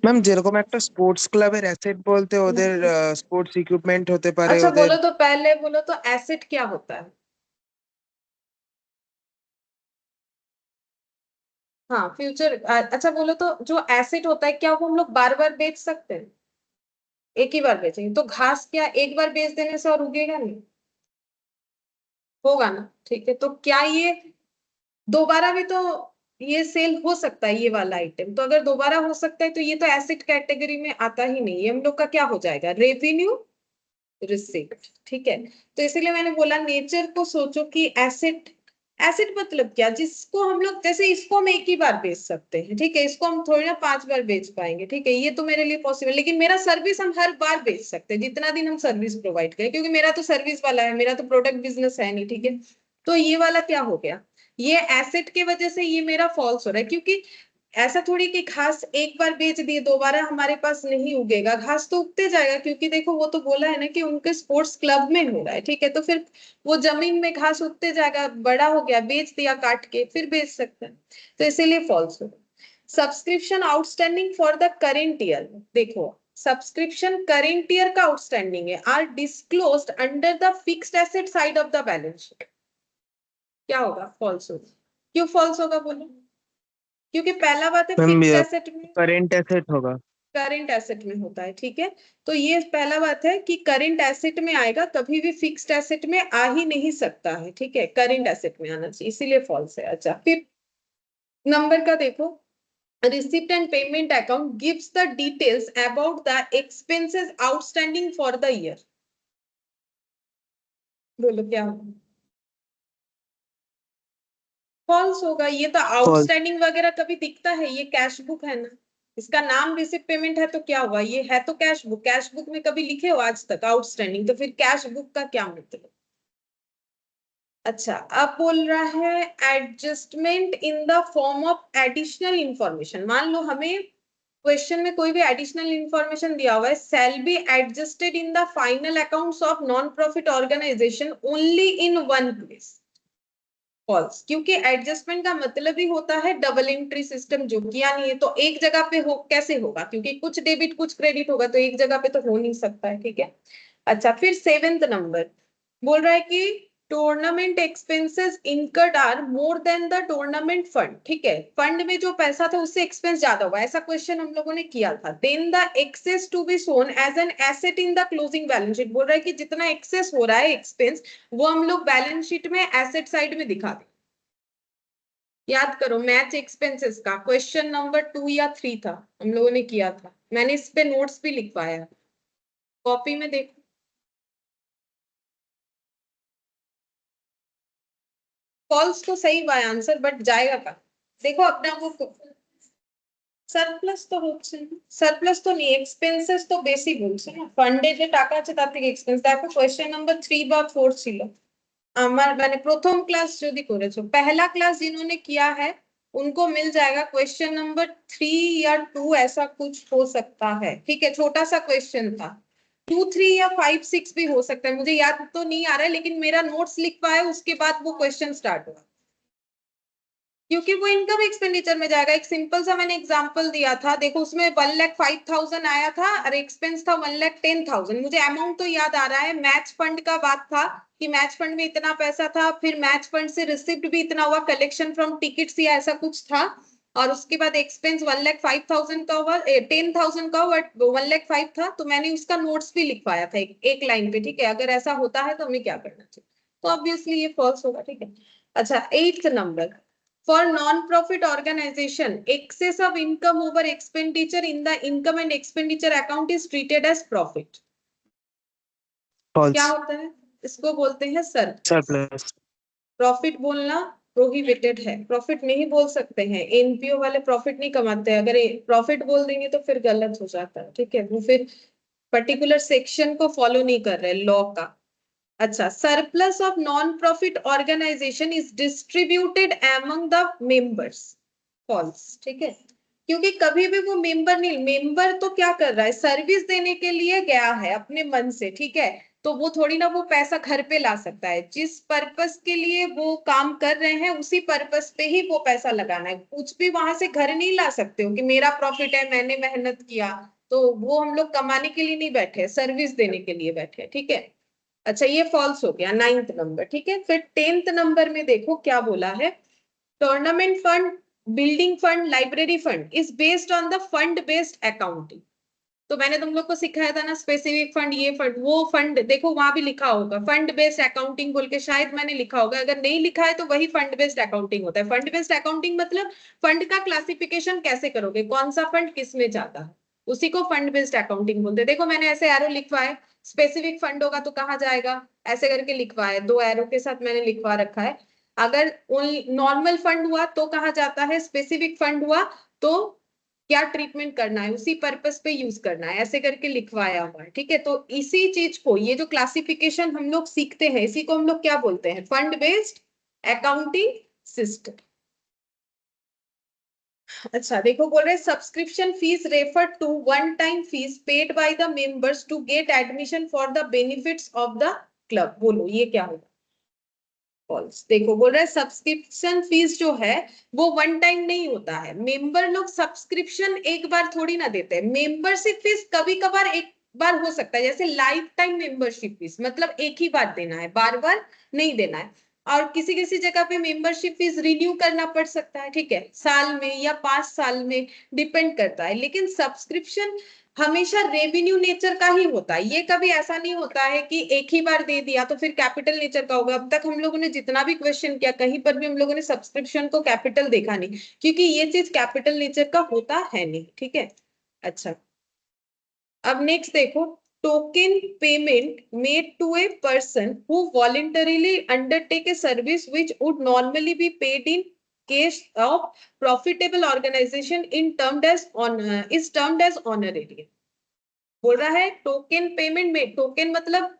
Speaker 3: ম্যাম যেরকম একটা স্পোর্টস ক্লাবের অ্যাসেট বলতে ওদের স্পোর্টস ইকুইপমেন্ট হতে পারে,
Speaker 1: अच्छा
Speaker 3: ওদের।
Speaker 1: बोलो तो पहले बोलो तो एसेट क्या होता है? हाँ फ्यूचर। अच्छा बोलो तो जो एसेट होता है क्या वो हम लोग बार बार बेच सकते हैं? एक ही बार बेचेंगे तो घास क्या एक बार बेच देने से और उगेगा नहीं? होगा ना, ठीक है। तो क्या ये दोबारा भी तो ये सेल हो सकता है ये वाला आइटम? तो अगर दोबारा हो सकता है तो ये तो एसेट कैटेगरी में आता ही नहीं है। हम लोग का क्या हो जाएगा? रेवेन्यू रिसिप्ट, ठीक है। तो इसीलिए मैंने बोला नेचर को सोचो कि एसेट, एसेट मतलब क्या? जिसको हम लोग, जैसे इसको हम एक ही बार बेच सकते हैं, ठीक है, इसको हम थोड़ी ना 5 बार बेच पाएंगे, ठीक है, ये तो मेरे लिए पॉसिबल। लेकिन मेरा सर्विस हम हर बार बेच सकते हैं जितना दिन हम सर्विस प्रोवाइड करें, क्योंकि मेरा तो सर्विस वाला है, मेरा तो प्रोडक्ट बिजनेस है नहीं, ठीक है। तो ये वाला क्या हो गया? ये एसेट के वजह से ये मेरा फॉल्स हो रहा है, क्योंकि ऐसा थोड़ी कि घास एक बार बेच दिए दोबारा हमारे पास नहीं उगेगा, घास तो उगते जाएगा, क्योंकि देखो वो तो बोला है ना कि उनके स्पोर्ट्स क्लब में हो रहा है, ठीक है, तो फिर वो जमीन में घास उगते जाएगा, बड़ा हो गया बेच दिया काट के, फिर बेच सकते हैं, तो इसीलिए फॉल्स होगा। Subscription outstanding for the current year, देखो सब्सक्रिप्शन करेंट ईयर का आउटस्टैंडिंग है, are disclosed under the fixed asset side of the balance sheet, क्या होगा? फॉल्स होगा। क्यों फॉल्स होगा बोलो? क्योंकि पहला बात है
Speaker 3: मैम
Speaker 1: फिक्स्ड
Speaker 3: ये
Speaker 1: एसेट में,
Speaker 3: करेंट एसेट होगा।
Speaker 1: करंट एसेट में होता है, ठीक है, तो ये पहला बात है कि करंट एसेट में आएगा, कभी भी फिक्स्ड एसेट में आ ही नहीं सकता है, ठीक है, करंट एसेट में आना चाहिए, इसीलिए फॉल्स है। अच्छा, फिर नंबर का देखो, receipt and payment account gives the details about the expenses outstanding for the year, बोलो क्या होगा? फॉल्स होगा, ये तो
Speaker 3: फॉल्स।
Speaker 1: आउटस्टैंडिंग वगैरह कभी दिखता है? ये कैश बुक है ना, इसका नाम रिसिप्ट पेमेंट है, तो क्या हुआ? ये है तो कैश बुक, कैश बुक में कभी लिखे हो आज तक आउटस्टैंडिंग? तो फिर कैश बुक का क्या मतलब? अच्छा, अब बोल रहा है adjustment in the form of additional information, मान लो हमें क्वेश्चन में कोई भी एडिशनल इंफॉर्मेशन दिया हुआ है, shall be adjusted in the final accounts of non profit organisation only in one place, false, क्योंकि एडजस्टमेंट का मतलब ही होता है डबल एंट्री सिस्टम, जो किया नहीं है, तो एक जगह पे हो कैसे होगा? क्योंकि कुछ डेबिट कुछ क्रेडिट होगा, तो एक जगह पे तो हो नहीं सकता है, ठीक है। अच्छा, फिर 7th नंबर बोल रहा है कि tournament expenses incurred are more than the tournament fund, ठीक है, फंड में जो पैसा था उससे एक्सपेंस ज्यादा हुआ, ऐसा क्वेश्चन हम लोगों ने किया था। Then the excess to be shown as an asset in the closing balance sheet, बोल रहा है कि जितना एक्सेस हो रहा है एक्सपेंस, वो हम लोग बैलेंस शीट में एसेट साइड में दिखा दें। याद करो, मैच एक्सपेंसेस का क्वेश्चन नंबर 2 या 3 था, हम लोगों ने किया था, मैंने इस पे नोट्स भी लिखवाया, कॉपी में देखो। फॉल्स तो सही हुआ आंसर, बट जाएगा का देखो अपना वो सरप्लस तो হচ্ছে না, सरप्लस तो नहीं, एक्सपेंसेस तो বেশি বলছে না, ফান্ডে যে টাকা আছে তার থেকে এক্সপেন্স, দেখো কোশ্চেন নাম্বার 3 বা 4 ছিল আমার, মানে প্রথম ক্লাস যদি করেছো, पहला क्लास जिन्होंने किया है उनको मिल जाएगा क्वेश्चन नंबर 3 या 2, ऐसा कुछ हो सकता है, ठीक है, छोटा सा क्वेश्चन था, 2 3 या 5 6 भी हो सकता है, मुझे याद तो नहीं आ रहा है, लेकिन मेरा नोट्स लिखवाया उसके बाद वो क्वेश्चन स्टार्ट हुआ, क्योंकि वो इनकम एक्सपेंडिचर में जाएगा। एक सिंपल सा मैंने एग्जांपल दिया था, देखो उसमें 1,05,000 आया था और एक्सपेंस था 1,10,000, मुझे अमाउंट तो याद आ रहा है, मैच फंड का बात था कि मैच फंड में इतना पैसा था, फिर मैच फंड से रिसिप्ट भी इतना हुआ, कलेक्शन फ्रॉम टिकट्स या ऐसा कुछ था, और उसके बाद एक्सपेंस 1,05,000 का हुआ, 10,000 का हुआ, 1,05,000 था, तो मैंने उसका नोट्स भी लिखवाया था एक लाइन पे, ठीक है, अगर ऐसा होता है तो हमें क्या करना चाहिए, तो ऑब्वियसली ये फॉल्स होगा, ठीक है। अच्छा, 8th number, for non-profit organization, excess of income over expenditure in the income and expenditure account is treated as profit, क्या
Speaker 3: फॉल्स।
Speaker 1: होता है? इसको बोलते हैं सर,
Speaker 3: सरप्लस।
Speaker 1: प्रॉफिट बोलना प्रोहिबिटेड है, प्रॉफिट नहीं बोल सकते हैं, एनपीओ वाले प्रॉफिट नहीं कमाते हैं, अगर प्रॉफिट बोल देंगे तो फिर गलत हो जाता है, ठीक है, वो फिर पर्टिकुलर सेक्शन को फॉलो नहीं कर रहे लॉ का। अच्छा, surplus of non profit organization is distributed among the members, false, ठीक है, क्योंकि कभी भी वो मेंबर नहीं, मेंबर तो क्या कर रहा है, सर्विस देने के लिए गया है अपने मन से, ठीक है, तो वो थोड़ी ना वो पैसा घर पे ला सकता है, जिस पर्पस के लिए वो काम कर रहे हैं उसी पर्पस पे ही वो पैसा लगाना है, कुछ भी वहां से घर नहीं ला सकते हो कि मेरा प्रॉफिट है मैंने मेहनत किया, तो वो हम लोग कमाने के लिए नहीं बैठे, सर्विस देने के लिए बैठे, ठीक है। अच्छा, ये फॉल्स हो गया 9th नंबर, ठीक है। फिर 10th नंबर में देखो क्या बोला है, tournament fund, building fund, library fund is based on the fund based accounting, तो मैंने तुम लोग को सिखाया था ना स्पेसिफिक फंड, ये फंड वो फंड, देखो वहां भी लिखा होगा फंड बेस्ड अकाउंटिंग बोल के, शायद मैंने लिखा होगा, अगर नहीं लिखा है तो वही फंड बेस्ड अकाउंटिंग होता है। फंड बेस्ड अकाउंटिंग मतलब फंड का क्लासिफिकेशन कैसे करोगे, कौन सा फंड किस में जाता है, उसी को फंड बेस्ड अकाउंटिंग बोलते हैं। देखो मैंने ऐसे एरो लिखवाए, स्पेसिफिक फंड होगा तो कहाँ जाएगा, ऐसे करके लिखवाए, 2 एरो के साथ मैंने लिखवा रखा है। अगर नॉर्मल फंड हुआ तो कहाँ जाता है, स्पेसिफिक फंड हुआ तो क्या ट्रीटमेंट करना है, उसी पर्पस पे यूज करना है, ऐसे करके लिखवाया हुआ है, ठीक है। तो इसी चीज को, ये जो क्लासिफिकेशन हम लोग सीखते हैं, इसी को हम लोग क्या बोलते हैं, फंड बेस्ड अकाउंटिंग सिस्टम। अच्छा देखो, बोल रहे subscription fees refer to one time fees paid by the members to get admission for the benefits of the club. बोलो ये क्या होगा? फॉल्स। देखो बोल रहा है सब्सक्रिप्शन फीस जो है वो वन टाइम नहीं होता है। मेंबर लोग सब्सक्रिप्शन एक बार थोड़ी ना देते हैं। मेंबरशिप फीस कभी कभार एक बार हो सकता है, जैसे लाइफ टाइम मेंबरशिप फीस मतलब एक ही बार देना है, बार बार नहीं देना है। और किसी किसी जगह पे मेंबरशिप फीस रिन्यू करना पड़ सकता है, ठीक है, साल में या 5 साल में, डिपेंड करता है। लेकिन सब्सक्रिप्शन हमेशा रेवेन्यू नेचर का ही होता है। ये कभी ऐसा नहीं होता है कि एक ही बार दे दिया तो फिर कैपिटल नेचर का होगा। अब तक हम लोगों ने जितना भी क्वेश्चन किया, कहीं पर भी हम लोगों ने सब्सक्रिप्शन को कैपिटल देखा नहीं, क्योंकि ये चीज कैपिटल नेचर का होता है नहीं, ठीक है। अच्छा, अब नेक्स्ट देखो, token payment made to a person who voluntarily undertake a service which would normally be paid in case of profitable organization in termed as on is termed as honorarium. बोल रहा है टोकन पेमेंट में, token मतलब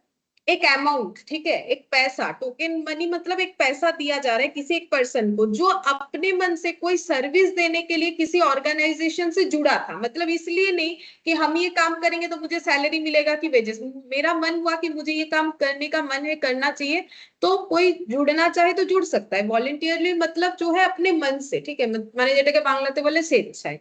Speaker 1: एक amount, ठीक है, एक पैसा, टोकन मनी मतलब एक पैसा दिया जा रहा है किसी एक पर्सन को जो अपने मन से कोई सर्विस देने के लिए किसी ऑर्गेनाइजेशन से जुड़ा था। मतलब इसलिए नहीं कि हम ये काम करेंगे तो मुझे सैलरी मिलेगा कि वेजेस, मेरा मन हुआ कि मुझे ये काम करने का मन है, करना चाहिए, तो कोई जुड़ना चाहे तो जुड़ सकता है वॉलंटियरली, मतलब जो है अपने मन से, ठीक है, मैंने जेटाকে বাংলাতে বলে স্বেচ্ছায়।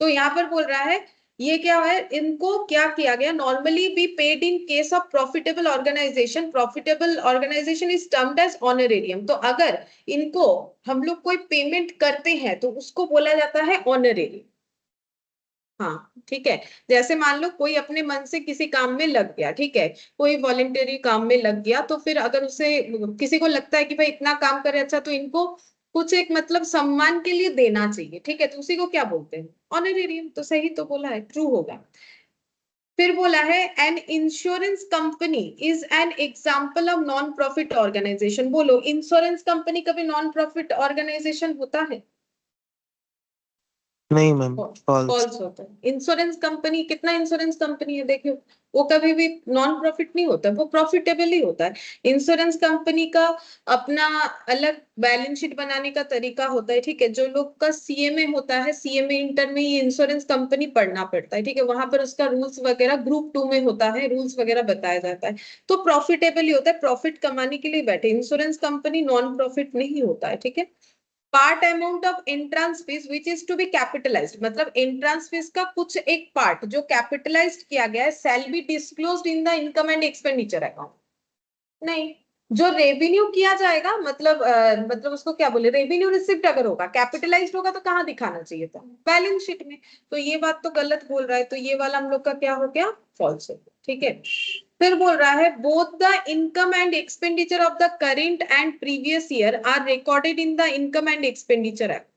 Speaker 1: तो यहाँ पर बोल रहा है ये क्या है, इनको क्या किया गया, normally be paid in case of profitable organization. Profitable organization is termed as honorarium. तो अगर इनको हम लोग कोई पेमेंट करते हैं तो उसको बोला जाता है ऑनरेरियम। हाँ ठीक है, जैसे मान लो कोई अपने मन से किसी काम में लग गया, ठीक है, कोई वॉलेंटरी काम में लग गया, तो फिर अगर उसे किसी को लगता है कि भाई इतना काम करे अच्छा, तो इनको कुछ एक मतलब सम्मान के लिए देना चाहिए, ठीक है, तो उसी को क्या बोलते हैं, ऑनरेरियम। तो सही तो बोला है, ट्रू होगा। फिर बोला है an insurance company is an example of non profit organization. बोलो इंश्योरेंस कंपनी कभी नॉन प्रॉफिट ऑर्गेनाइजेशन होता है?
Speaker 3: नहीं मैम, फॉल्स।
Speaker 1: फॉल्स होता है। इंश्योरेंस कंपनी, कितना इंश्योरेंस कंपनी है देखियो, वो कभी भी नॉन प्रॉफिट नहीं होता, वो प्रॉफिटेबल ही होता है। इंश्योरेंस कंपनी का अपना अलग बैलेंस शीट बनाने का तरीका होता है, ठीक है। जो लोग का सीएमए होता है, सीएमए इंटर में ये इंश्योरेंस कंपनी पढ़ना पड़ता है, ठीक है, वहां पर उसका रूल्स वगैरह ग्रुप 2 में होता है, रूल्स वगैरह बताया जाता है। तो प्रॉफिटेबल ही होता है, प्रॉफिट कमाने के लिए बैठे। इंश्योरेंस कंपनी नॉन प्रॉफिट नहीं होता है, ठीक है। Part amount of entrance fees which is to be capitalized, मतलब एंट्रेंस फीस का कुछ एक पार्ट जो कैपिटलाइज्ड किया गया है, shall be disclosed in the income and expenditure account. नहीं, जो रेवेन्यू किया जाएगा, मतलब उसको क्या बोले, रेवेन्यू रिसिप्ट अगर होगा, कैपिटलाइज्ड होगा, तो कहाँ दिखाना चाहिए था, बैलेंस शीट में। तो ये बात तो गलत बोल रहा है, तो ये वाला हम लोग का क्या हो गया, फॉल्स हो गया, ठीक है। फिर बोल रहा है both the income and expenditure of the current and previous year are recorded in the income and expenditure act.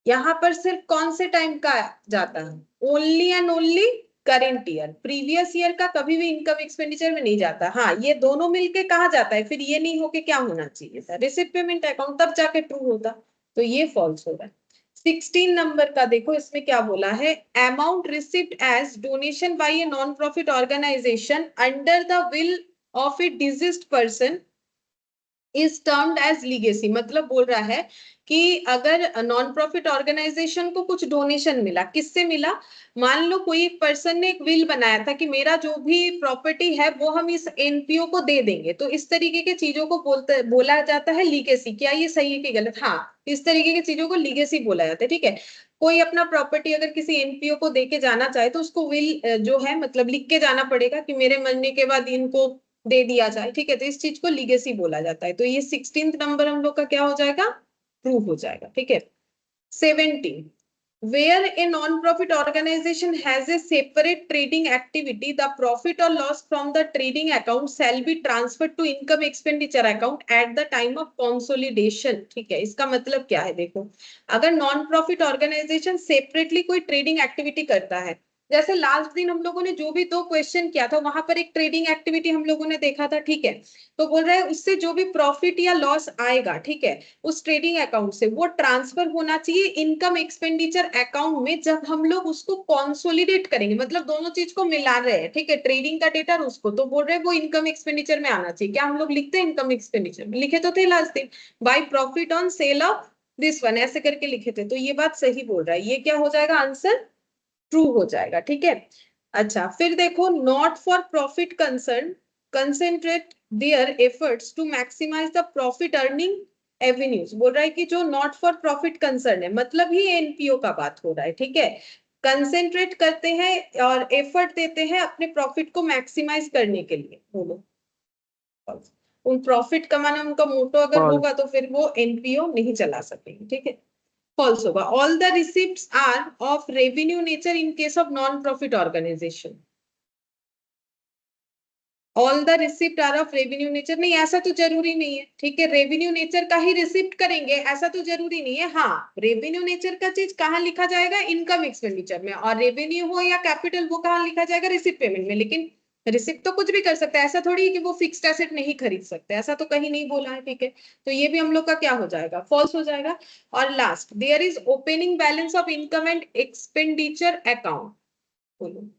Speaker 1: यहाँ पर सिर्फ कौन से टाइम का जाता है, only and only current year. Previous year का कभी भी इनकम एक्सपेंडिचर में नहीं जाता। हाँ, ये दोनों मिलके कहा जाता है, फिर ये नहीं हो के क्या होना चाहिए था, रिसिप्ट पेमेंट अकाउंट, तब जाके ट्रू होता। तो ये फॉल्स हो रहा है। 16 नंबर का देखो, इसमें क्या बोला है, amount receipt as donation by a non profit organization under the will of a deceased person is termed as legacy. मतलब बोल रहा है कि अगर नॉन प्रॉफिट ऑर्गेनाइजेशन को कुछ डोनेशन मिला, किससे मिला, मान लो कोई एक पर्सन ने एक विल बनाया था कि मेरा जो भी प्रॉपर्टी है वो हम इस एनपीओ को दे देंगे, तो इस तरीके के चीजों को बोला जाता है लीगेसी। क्या ये सही है कि गलत? हाँ, इस तरीके की चीजों को लीगेसी बोला जाता है, ठीक है। कोई अपना प्रॉपर्टी अगर किसी एनपीओ को देके जाना चाहे तो उसको विल जो है मतलब लिख के जाना पड़ेगा कि मेरे मरने के बाद इनको दे दिया जाए, ठीक है, तो इस चीज को लीगेसी बोला जाता है। तो ये 16th नंबर हम लोग का क्या हो जाएगा, प्रूव हो जाएगा, ठीक है। 17, where a non-profit organization has a separate trading activity, the profit or loss from the trading account shall be transferred to income expenditure account at the time of consolidation। ठीक है, इसका मतलब क्या है देखो, अगर नॉन प्रॉफिट ऑर्गेनाइजेशन सेपरेटली कोई trading activity करता है, जैसे लास्ट दिन हम लोगों ने जो भी 2 क्वेश्चन किया था वहां पर एक ट्रेडिंग एक्टिविटी हम लोगों ने देखा था, ठीक है, तो बोल रहे हैं उससे जो भी प्रॉफिट या लॉस आएगा, ठीक है, उस ट्रेडिंग अकाउंट से वो ट्रांसफर होना चाहिए इनकम एक्सपेंडिचर अकाउंट में, जब हम लोग उसको कॉन्सोलिडेट करेंगे, मतलब दोनों चीज को मिला रहे हैं, ठीक है, ट्रेडिंग का डेटा और उसको, तो बोल रहे हैं वो इनकम एक्सपेंडिचर में आना चाहिए। क्या हम लोग लिखते हैं इनकम एक्सपेंडिचर में? लिखे तो थे लास्ट दिन, by profit on sale of this one ऐसे करके लिखे थे, तो ये बात सही बोल रहा है, ये क्या हो जाएगा आंसर, ट्रू हो जाएगा, ठीक है। अच्छा फिर देखो, not for profit concern concentrate their efforts to maximize the profit earning avenues, बोल रहा है कि जो नॉट फॉर प्रॉफिट कंसर्न है, मतलब ही एनपीओ का बात हो रहा है, ठीक है। कंसेंट्रेट करते हैं और एफर्ट देते हैं अपने प्रॉफिट को मैक्सिमाइज करने के लिए, बोलो उन प्रॉफिट कमाना उनका मोटो अगर
Speaker 3: False.
Speaker 1: होगा तो फिर वो एनपीओ नहीं चला सकेंगे, ठीक है। फॉल्स होगा। All the receipts are of revenue nature in case of non profit organization, all the receipt are of revenue nature, नहीं ऐसा तो जरूरी नहीं है, ठीक है। रेवेन्यू नेचर का ही रिसिप्ट करेंगे ऐसा तो जरूरी नहीं है, हाँ रेवेन्यू नेचर का चीज कहाँ लिखा जाएगा, इनकम एक्सपेंडिचर में, और रेवेन्यू हो या कैपिटल वो कहाँ लिखा जाएगा, रिसिप्ट पेमेंट में। लेकिन रिसिप्ट तो कुछ भी कर सकता है, ऐसा थोड़ी है कि वो फिक्स्ड एसेट नहीं खरीद सकते, ऐसा तो कहीं नहीं बोला है, ठीक है। तो ये भी हम लोग का क्या हो जाएगा, फॉल्स हो जाएगा। और last, there is opening balance of income and expenditure account, बोलो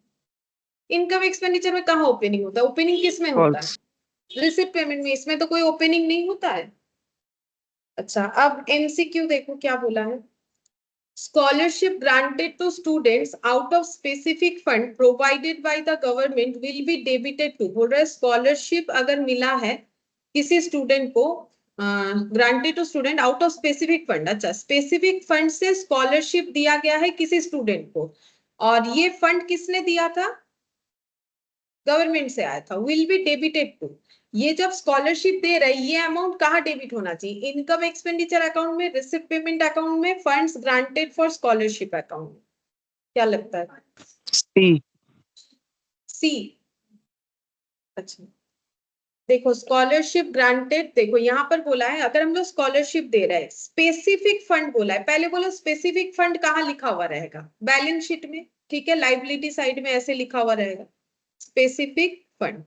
Speaker 1: इनकम एक्सपेंडिचर में कहाँ ओपनिंग होता है, ओपनिंग किस में होता
Speaker 3: False.
Speaker 1: है, रिसिप्ट पेमेंट में, इसमें तो कोई ओपनिंग नहीं होता है। अच्छा अब एमसीक्यू देखो क्या बोला है, scholarship granted to students out of specific fund provided by the government will be debited to, बोल रहा है स्कॉलरशिप अगर मिला है किसी स्टूडेंट को, granted to student out of specific fund, अच्छा स्पेसिफिक फंड से स्कॉलरशिप दिया गया है किसी स्टूडेंट को, और ये फंड किसने दिया था, गवर्नमेंट से आया था, विल बी डेबिटेड टू, ये जब स्कॉलरशिप दे रहे ये अमाउंट कहाँ डेबिट होना चाहिए, इनकम एक्सपेंडिचर अकाउंट में, रिसिप्ट पेमेंट अकाउंट में, funds granted for scholarship account में, क्या लगता है,
Speaker 3: C.
Speaker 1: सी। अच्छा देखो स्कॉलरशिप ग्रांटेड, देखो यहाँ पर बोला है अगर हम लोग स्कॉलरशिप दे रहे हैं, स्पेसिफिक फंड बोला है, पहले बोलो स्पेसिफिक फंड कहाँ लिखा हुआ रहेगा, बैलेंस शीट में, ठीक है, लाइबिलिटी साइड में ऐसे लिखा हुआ रहेगा स्पेसिफिक फंड,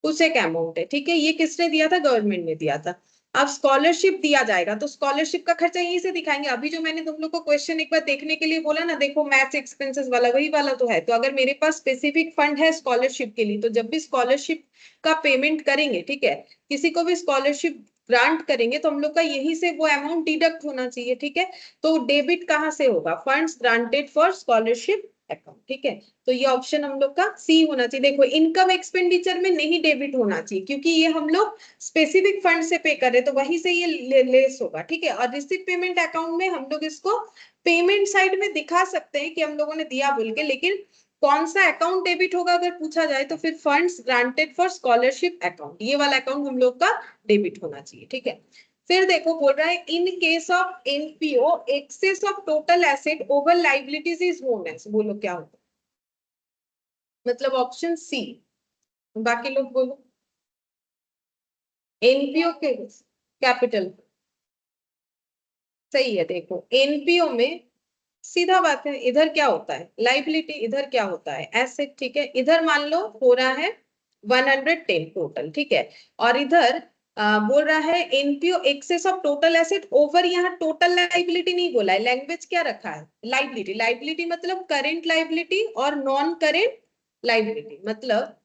Speaker 1: कुछ एक अमाउंट है, ठीक है, ये किसने दिया था, गवर्नमेंट ने दिया था। अब स्कॉलरशिप दिया जाएगा तो स्कॉलरशिप का खर्चा यहीं से दिखाएंगे, अभी जो मैंने तुम लोग को क्वेश्चन एक बार देखने के लिए बोला ना, देखो मैथ्स एक्सपेंसेस वाला वही वाला तो है, तो अगर मेरे पास स्पेसिफिक फंड है स्कॉलरशिप के लिए, तो जब भी स्कॉलरशिप का पेमेंट करेंगे, ठीक है, किसी को भी स्कॉलरशिप ग्रांट करेंगे तो हम लोग का यहीं से वो अमाउंट डिडक्ट होना चाहिए, ठीक है। तो डेबिट कहाँ से होगा, funds granted for scholarship account, ठीक है। तो ये ऑप्शन हम लोग का सी होना चाहिए। देखो इनकम एक्सपेंडिचर में नहीं डेबिट होना चाहिए क्योंकि ये हम लोग स्पेसिफिक फंड से पे कर रहे, तो वहीं से ये लेस होगा, ठीक है। और रिसिप्ट पेमेंट अकाउंट में हम लोग इसको पेमेंट साइड में दिखा सकते हैं कि हम लोगों ने दिया बोल के, लेकिन कौन सा अकाउंट डेबिट होगा अगर पूछा जाए तो फिर funds granted for scholarship account, ये वाला अकाउंट हम लोग का डेबिट होना चाहिए, ठीक है। फिर देखो बोल रहा है in case of NPO excess of total asset over liabilities is known as, बोलो क्या होता है, मतलब ऑप्शन सी, बाकी लोग बोलो एनपीओ के कैपिटल, सही है। देखो एनपीओ में सीधा बात है, इधर क्या होता है लाइबिलिटी, इधर क्या होता है एसेट, ठीक है। इधर मान लो हो रहा है 110 टोटल, ठीक है, और इधर बोल रहा है NPO excess of total asset over, यहाँ टोटल लाइबिलिटी नहीं बोला है, लैंग्वेज क्या रखा है, लाइबिलिटी, लाइबिलिटी मतलब करेंट लाइबिलिटी और नॉन करेंट लाइबिलिटी, मतलब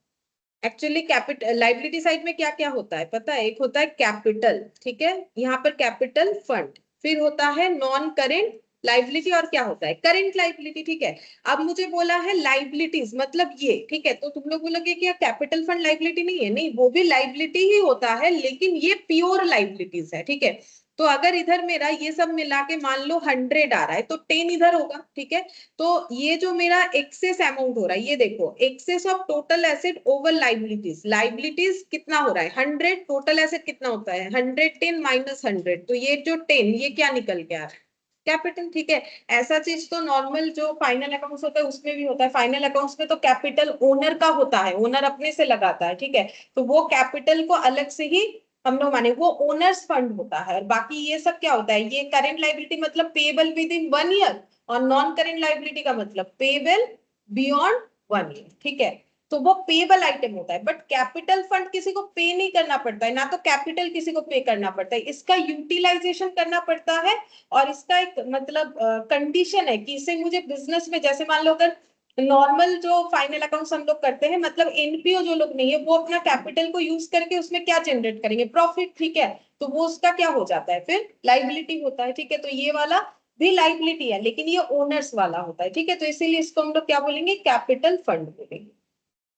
Speaker 1: एक्चुअली कैपिटल लाइबिलिटी साइड में क्या क्या होता है पता है, एक होता है कैपिटल, ठीक है, यहाँ पर कैपिटल फंड, फिर होता है नॉन करेंट लाइबिलिटी, और क्या होता है करेंट लाइबिलिटी, ठीक है। अब मुझे बोला है लाइबिलिटीज मतलब ये, ठीक है, तो तुम लोग बोलोगे कि कैपिटल फंड लाइबिलिटी नहीं है, नहीं वो भी लाइबिलिटी ही होता है, लेकिन ये प्योर लाइबिलिटीज है, ठीक है। तो अगर इधर मेरा ये सब मिला के मान लो 100 आ रहा है तो 10 इधर होगा, ठीक है। तो ये जो मेरा एक्सेस अमाउंट हो रहा है, ये देखो excess of total asset over liabilities, liabilities कितना हो रहा है 100, टोटल एसेट कितना होता है 110 माइनस 100, तो ये जो 10 ये क्या निकल के आ रहा है कैपिटल, ठीक है। ऐसा चीज तो नॉर्मल जो फाइनल अकाउंट्स होता है उसमें भी होता है, फाइनल अकाउंट्स में तो कैपिटल ओनर का होता है, ओनर अपने से लगाता है, ठीक है, तो वो कैपिटल को अलग से ही हम लोग माने वो ओनर्स फंड होता है। और बाकी ये सब क्या होता है, ये करेंट लाइबिलिटी मतलब पेबल विद इन 1 ईयर, और नॉन करेंट लाइबिलिटी का मतलब पेबल बियॉन्ड 1 ईयर, ठीक है। तो वो पेबल आइटम होता है, बट कैपिटल फंड किसी को पे नहीं करना पड़ता है, ना तो कैपिटल किसी को पे करना पड़ता है, इसका यूटिलाइजेशन करना पड़ता है। और इसका एक मतलब कंडीशन है कि इसे मुझे बिजनेस में, जैसे मान लो अगर नॉर्मल जो फाइनल अकाउंट्स हम लोग करते हैं, मतलब एनपीओ जो लोग नहीं है वो अपना कैपिटल को यूज करके उसमें क्या जनरेट करेंगे, प्रॉफिट, ठीक है, तो वो उसका क्या हो जाता है, फिर लाइबिलिटी होता है, ठीक है, तो ये वाला भी लाइबिलिटी है, लेकिन ये ओनर्स वाला होता है, ठीक है, तो इसीलिए इसको हम लोग क्या बोलेंगे, कैपिटल फंड बोलेंगे।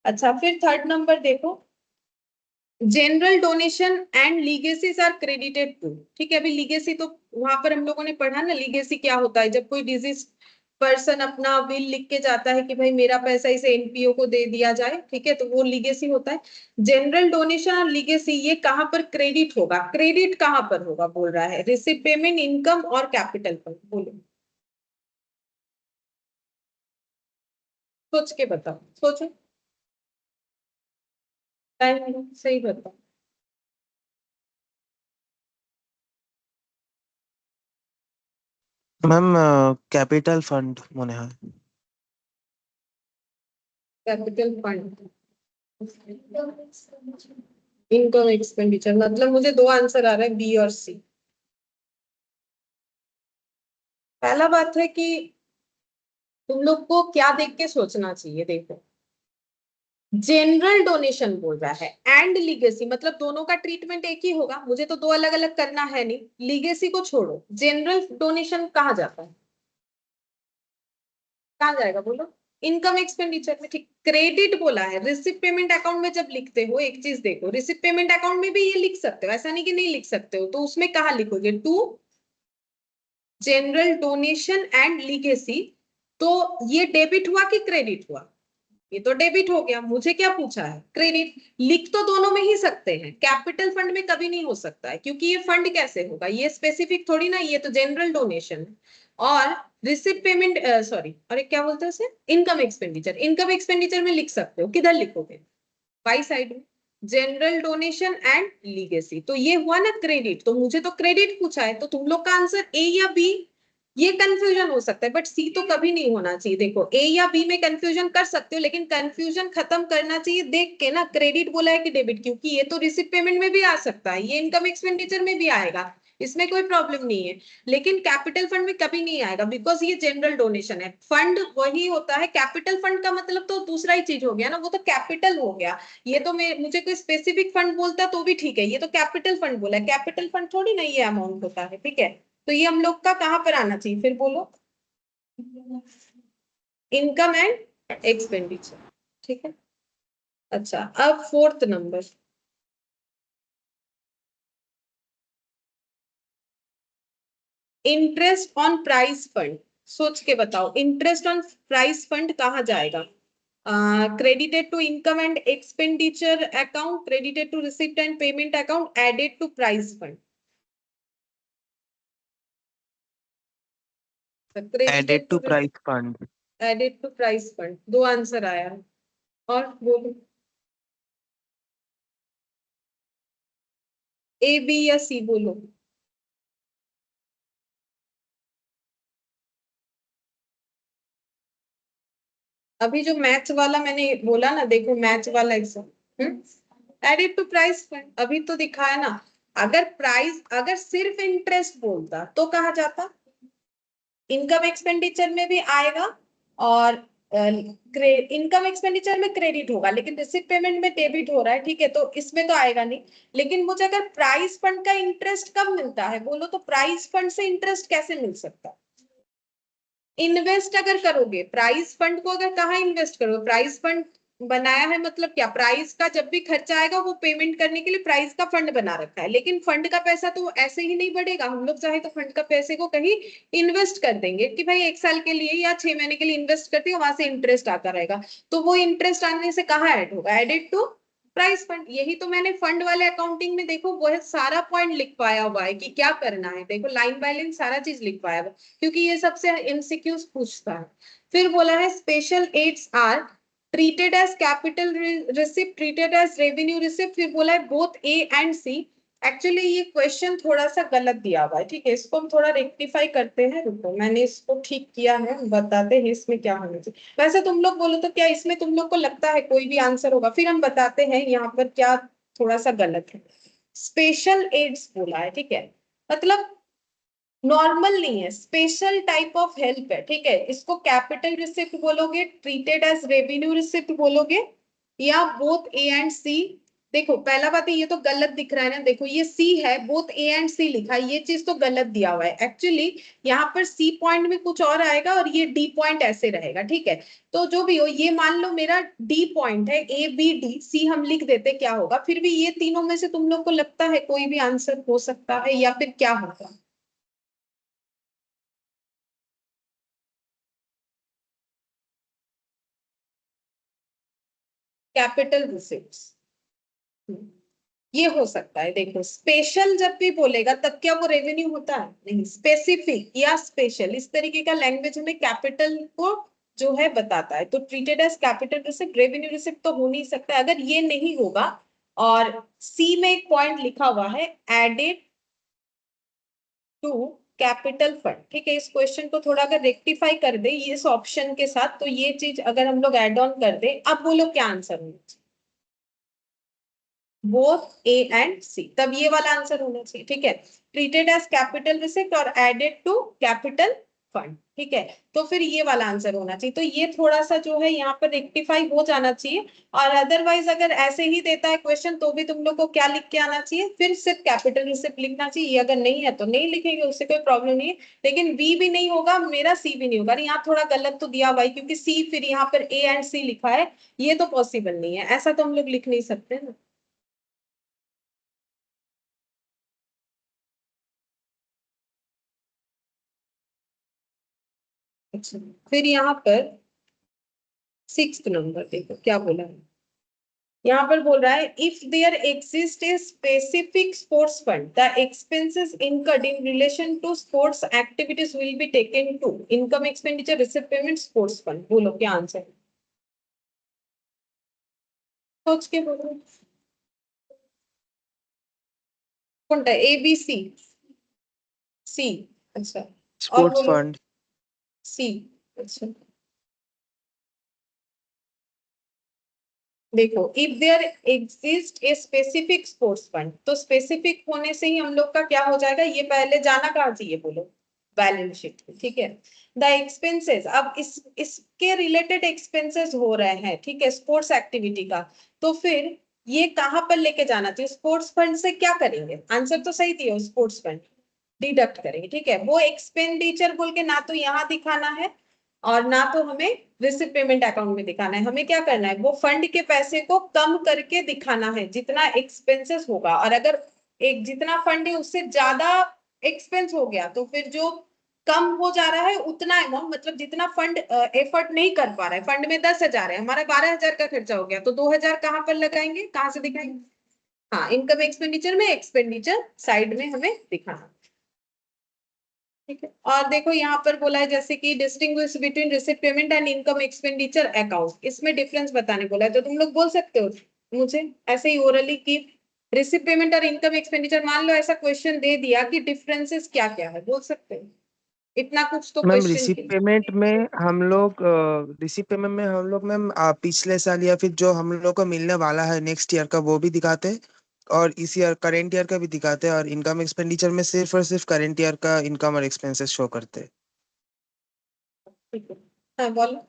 Speaker 1: अच्छा, फिर थर्ड नंबर देखो, general donation and legacies are credited to, ठीक है, अभी लीगेसी तो वहां पर हम लोगों ने पढ़ा ना, लीगेसी क्या होता है, जब कोई डिजीज पर्सन अपना विल लिख के जाता है कि भाई मेरा पैसा इसे एनपीओ को दे दिया जाए, ठीक है, तो वो लीगेसी होता है। जनरल डोनेशन और लीगेसी ये कहां पर क्रेडिट होगा, क्रेडिट कहां पर होगा बोल रहा है, रिसिप्ट पेमेंट, इनकम और कैपिटल पर, बोलो, सोच के बताओ, सोचो, टाइम सही बताओ।
Speaker 2: ম্যাম ক্যাপিটাল ফান্ড মনে হয়।
Speaker 1: कैपिटल फंड, इनकम एक्सपेंडिचर, मतलब मुझे दो आंसर आ रहा है, बी और सी। पहला बात है कि तुम लोग को क्या देख के सोचना चाहिए, देखो, जनरल डोनेशन बोल रहा है एंड लीगेसी, मतलब दोनों का ट्रीटमेंट एक ही होगा, मुझे तो दो अलग अलग करना है नहीं, लीगेसी को छोड़ो, जनरल डोनेशन कहाँ जाता है, कहाँ जाएगा बोलो, इनकम एक्सपेंडिचर में, ठीक, क्रेडिट बोला है, रिसिप्ट पेमेंट अकाउंट में जब लिखते हो, एक चीज देखो, रिसिप्ट पेमेंट अकाउंट में भी ये लिख सकते हो, ऐसा नहीं कि नहीं लिख सकते हो, तो उसमें कहाँ लिखोगे, to general donation and legacy, तो ये डेबिट हुआ कि क्रेडिट हुआ, ये तो डेबिट हो गया, मुझे क्या पूछा है, क्रेडिट, लिख तो दोनों में ही सकते हैं, कैपिटल फंड में कभी नहीं हो सकता है, क्योंकि ये फंड कैसे होगा, ये स्पेसिफिक थोड़ी ना, ये तो जनरल डोनेशन है, और रिसिप्ट पेमेंट, सॉरी, और एक क्या बोलते हैं उसे, इनकम एक्सपेंडिचर, इनकम एक्सपेंडिचर में लिख सकते हो, किधर लिखोगे, बाई साइड में, जनरल डोनेशन एंड लीगेसी, तो ये हुआ ना क्रेडिट, तो मुझे तो क्रेडिट पूछा है, तो तुम लोग का आंसर ए या बी, ये कंफ्यूजन हो सकता है, बट सी तो कभी नहीं होना चाहिए, देखो ए या बी में कंफ्यूजन कर सकते हो, लेकिन कंफ्यूजन खत्म करना चाहिए देख के ना, क्रेडिट बोला है कि डेबिट, क्योंकि ये तो रिसिप्ट पेमेंट में भी आ सकता है, ये इनकम एक्सपेंडिचर में भी आएगा, इसमें कोई प्रॉब्लम नहीं है, लेकिन कैपिटल फंड में कभी नहीं आएगा, बिकॉज ये जनरल डोनेशन है, फंड वही होता है, कैपिटल फंड का मतलब तो दूसरा ही चीज हो गया ना, वो तो कैपिटल हो गया, ये तो मुझे कोई स्पेसिफिक फंड बोलता तो भी ठीक है, ये तो कैपिटल फंड बोला है, कैपिटल फंड थोड़ी ना ये अमाउंट होता है, ठीक है, तो ये हम लोग का कहां पर आना चाहिए, फिर बोलो, इनकम एंड एक्सपेंडिचर, ठीक है। अच्छा, अब fourth number, interest on price fund, सोच के बताओ, इंटरेस्ट ऑन प्राइस फंड कहाँ जाएगा, credited to income and expenditure account, credited to receipt and payment account, added to price fund,
Speaker 2: added
Speaker 1: credited
Speaker 2: to
Speaker 1: to
Speaker 2: price fund.
Speaker 1: added to price fund, दो answer आया है, और बोलो, A B या सी, बोलो, अभी जो मैथ्स वाला मैंने बोला ना, देखो मैथ्स वाला exam, added to price fund, अभी तो दिखाया ना, अगर प्राइस, अगर सिर्फ इंटरेस्ट बोलता तो कहा जाता, इनकम एक्सपेंडिचर में भी आएगा, और इनकम एक्सपेंडिचर में क्रेडिट होगा, लेकिन रिसिप्ट पेमेंट में डेबिट हो रहा है, ठीक है, तो इसमें तो आएगा नहीं, लेकिन मुझे अगर प्राइस फंड का इंटरेस्ट कब मिलता है बोलो, तो प्राइस फंड से इंटरेस्ट कैसे मिल सकता है, इन्वेस्ट अगर करोगे, प्राइस फंड को अगर कहाँ इन्वेस्ट करोगे, प्राइस फंड बनाया है मतलब क्या, प्राइस का जब भी खर्चा आएगा वो पेमेंट करने के लिए प्राइस का फंड बना रखा है, लेकिन फंड का पैसा तो ऐसे ही नहीं बढ़ेगा, हम लोग चाहे तो फंड का पैसे को कहीं इन्वेस्ट कर देंगे कि भाई एक साल के लिए या 6 महीने के लिए इन्वेस्ट करते हैं, वहां से इंटरेस्ट आता रहेगा, तो वो इंटरेस्ट आने से कहाँ ऐड होगा, एडेड टू प्राइस फंड, यही तो मैंने फंड वाले अकाउंटिंग में देखो वो सारा पॉइंट लिख पाया हुआ है कि क्या करना है, देखो लाइन बाय लाइन सारा चीज लिख पाया हुआ, क्योंकि ये सबसे एमसीक्यूज पूछता है। फिर बोला है special aids are treated as capital receipt, treated as revenue receipt, फिर बोला है both A and C, actually ये क्वेश्चन थोड़ा सा गलत दिया हुआ है, ठीक है, इसको हम थोड़ा रेक्टिफाई करते हैं, रुको मैंने इसको ठीक किया है, बताते हैं इसमें क्या होना चाहिए, वैसे तुम लोग बोलो तो क्या इसमें तुम लोग को लगता है कोई भी आंसर होगा, फिर हम बताते हैं यहाँ पर क्या थोड़ा सा गलत है, स्पेशल एड्स बोला है, ठीक है, मतलब नॉर्मल नहीं है, स्पेशल टाइप ऑफ हेल्प है, ठीक है। इसको कैपिटल रिसिप्ट बोलोगे, ट्रीटेड एज रेवेन्यू रिसिप्ट बोलोगे, या बोथ ए एंड सी। देखो पहला बात है, ये तो गलत दिख रहा है ना, देखो ये सी है, बोथ ए एंड सी लिखा है, ये चीज तो गलत दिया हुआ है एक्चुअली। यहाँ पर सी पॉइंट में कुछ और आएगा और ये डी पॉइंट ऐसे रहेगा, ठीक है। तो जो भी हो, ये मान लो मेरा डी पॉइंट है, ए बी डी सी हम लिख देते, क्या होगा फिर भी, ये तीनों में से तुम लोग को लगता है कोई भी आंसर हो सकता है या फिर क्या होगा? कैपिटल रिसिप्ट्स, ये हो सकता है। देखो स्पेशल जब भी बोलेगा तब क्या वो रेवेन्यू होता है? नहीं, स्पेसिफिक या स्पेशल इस तरीके का लैंग्वेज हमें कैपिटल को जो है बताता है। तो treated as capital receipt, revenue receipt तो हो नहीं सकता। अगर ये नहीं होगा, और सी में एक पॉइंट लिखा हुआ है एडेड टू कैपिटल फंड, ठीक है। इस क्वेश्चन को थोड़ा अगर रेक्टिफाई कर दे इस ऑप्शन के साथ, तो ये चीज अगर हम लोग एड ऑन कर दे, अब बोलो क्या आंसर होना चाहिए? बोथ ए एंड सी, तब ये वाला आंसर होना चाहिए, ठीक है। ट्रीटेड एज कैपिटल रिसिप्ट और एडेड टू कैपिटल फंड, ठीक है। तो फिर ये वाला आंसर होना चाहिए। तो ये थोड़ा सा जो है यहाँ पर रेक्टिफाई हो जाना चाहिए। और अदरवाइज अगर ऐसे ही देता है क्वेश्चन, तो भी तुम लोग को क्या लिख के आना चाहिए? फिर सिर्फ कैपिटल रिसिप्ट लिखना चाहिए। अगर नहीं है तो नहीं लिखेंगे, उससे कोई प्रॉब्लम नहीं है। लेकिन बी भी नहीं होगा मेरा, सी भी नहीं होगा। यहाँ थोड़ा गलत तो दिया हुआ है, क्योंकि सी फिर यहाँ पर ए एंड सी लिखा है, ये तो पॉसिबल नहीं है, ऐसा तो हम लोग लिख नहीं सकते ना। अच्छा, फिर यहाँ पर 6th नंबर देखो क्या बोला है। यहाँ पर बोल रहा है if there exist a specific sports fund, the expenses incurred in relation to sports activities will be taken to income expenditure receipt payment sports fund. बोलो क्या आंसर है? सोच के बोलो कौन सा, ए बी सी? सी, अच्छा। और
Speaker 2: स्पोर्ट्स
Speaker 1: बोलो
Speaker 2: फंड।
Speaker 1: सी, अच्छा। देखो if there exist a specific sports fund, तो स्पेसिफिक होने से ही हम लोग का क्या हो जाएगा, ये पहले जाना कहाँ चाहिए बोलो? बैलेंस शीट, ठीक है। द एक्सपेंसेस, अब इसके रिलेटेड एक्सपेंसेस हो रहे हैं, ठीक है, स्पोर्ट्स एक्टिविटी का। तो फिर ये कहाँ पर लेके जाना चाहिए? स्पोर्ट्स फंड से क्या करेंगे? आंसर तो सही दिया, स्पोर्ट्स फंड डिडक्ट करेंगे, ठीक है। वो एक्सपेंडिचर बोल के ना तो यहाँ दिखाना है और ना तो हमें रिसिप्ट पेमेंट अकाउंट में दिखाना है। हमें क्या करना है, वो फंड के पैसे को कम करके दिखाना है जितना एक्सपेंसेस होगा। और अगर एक जितना फंड है उससे ज्यादा एक्सपेंस हो गया, तो फिर जो कम हो जा रहा है उतना अमाउंट, मतलब जितना फंड एफर्ट नहीं कर पा रहा है, फंड में 10,000 है, हमारा 12,000 का खर्चा हो गया, तो 2,000 कहाँ पर लगाएंगे, कहाँ से दिखाएंगे? हाँ, इनकम एक्सपेंडिचर में एक्सपेंडिचर साइड में हमें दिखाना, ठीक है। और देखो यहाँ पर बोला है जैसे कि distinguish between receipt payment and income expenditure account, इसमें डिफरेंस बताने बोला है। तो तुम लोग बोल सकते हो मुझे ऐसे ही ओरली की रिसिप्ट पेमेंट और इनकम एक्सपेंडिचर, मान लो ऐसा क्वेश्चन दे दिया कि डिफरेंसेस क्या क्या है, बोल सकते हो? इतना कुछ तो
Speaker 3: मैम
Speaker 1: क्वेश्चन
Speaker 3: रिसिप्ट
Speaker 1: के
Speaker 3: पेमेंट में हम लोग मैम पिछले साल या फिर जो हम लोग को मिलने वाला है नेक्स्ट ईयर का वो भी दिखाते हैं, और इस ईयर करंट ईयर का भी दिखाते हैं, और इनकम एक्सपेंडिचर में सिर्फ और सिर्फ करंट ईयर का इनकम और एक्सपेंसेस शो करते हैं।
Speaker 1: ठीक है। हाँ बोलो।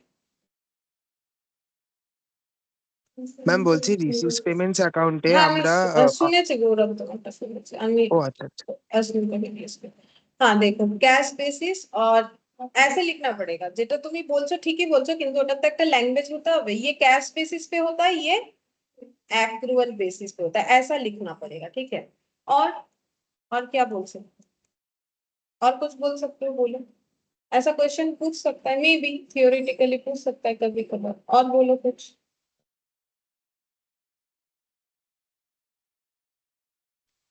Speaker 3: ম্যাম বলছি রিসিভস পেমেন্টস অ্যাকাউন্টে
Speaker 1: হ্যাঁ আমি
Speaker 3: আমরা
Speaker 1: শুনেছি গৌরব তোমারটা শুনেছি আমি,
Speaker 3: ও আচ্ছা আচ্ছা
Speaker 1: अश्विन को भी भेज दो। हाँ देखो कैश बेसिस, और ऐसे लिखना पड़ेगा যেটা তুমি বলছো ঠিকই বলছো, কিন্তু ওটার তো একটা ল্যাঙ্গুয়েজ হতে হবে। ये कैश बेसिस पे होता है, ये एक्रूअल बेसिस पे होता है, ऐसा लिखना पड़ेगा, ठीक है। और क्या बोल सकते हो? और कुछ बोल सकते हो, बोलो। ऐसा क्वेश्चन पूछ सकता है, मे बी थियोरेटिकली पूछ सकता है कभी कभार। और बोलो कुछ।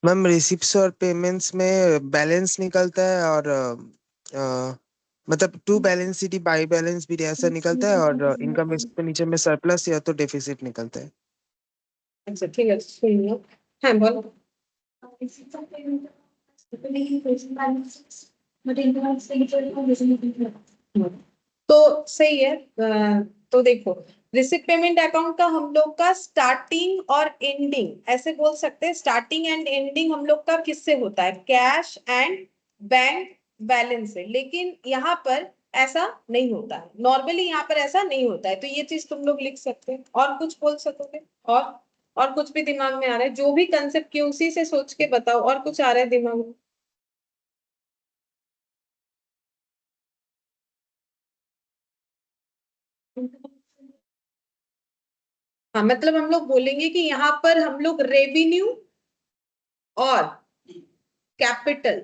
Speaker 3: मैम रिसिप्ट्स और पेमेंट्स में बैलेंस निकलता है, और मतलब to balance sheet by balance भी ऐसा निकलता है, और इनकम एक्सपेंडिचर में सरप्लस या तो डेफिसिट निकलता है।
Speaker 1: अच्छा ठीक है, सुन लो। हाँ बोलो। तो सही है। तो देखो रिसिप्ट पेमेंट अकाउंट का हम लोग का स्टार्टिंग और एंडिंग ऐसे बोल सकते हैं। स्टार्टिंग एंड एंडिंग हम लोग का किससे होता है? कैश एंड बैंक बैलेंस है, लेकिन यहाँ पर ऐसा नहीं होता है, नॉर्मली यहाँ पर ऐसा नहीं होता है। तो ये चीज तुम लोग लिख सकते हैं। और कुछ बोल सकोगे? और कुछ भी दिमाग में आ रहा है? जो भी कंसेप्ट की उसी से सोच के बताओ। और कुछ आ रहा है दिमाग में? हाँ, मतलब हम लोग बोलेंगे कि यहाँ पर हम लोग रेवेन्यू और कैपिटल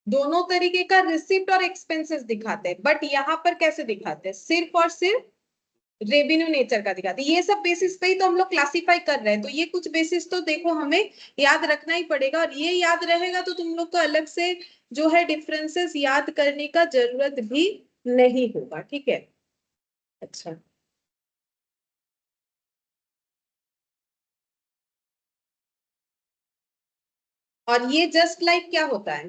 Speaker 1: दोनों तरीके का रिसिप्ट और एक्सपेंसेस दिखाते हैं, बट यहाँ पर कैसे दिखाते हैं? सिर्फ और सिर्फ रेवेन्यू नेचर का दिखाते हैं। ये सब बेसिस पे ही तो हम लोग क्लासिफाई कर रहे हैं, तो ये कुछ बेसिस तो देखो हमें याद रखना ही पड़ेगा, और ये याद रहेगा तो तुम लोग को अलग से जो है डिफरेंसेस याद करने का जरूरत भी नहीं होगा। ठीक है, अच्छा। और ये जस्ट लाइक क्या होता है?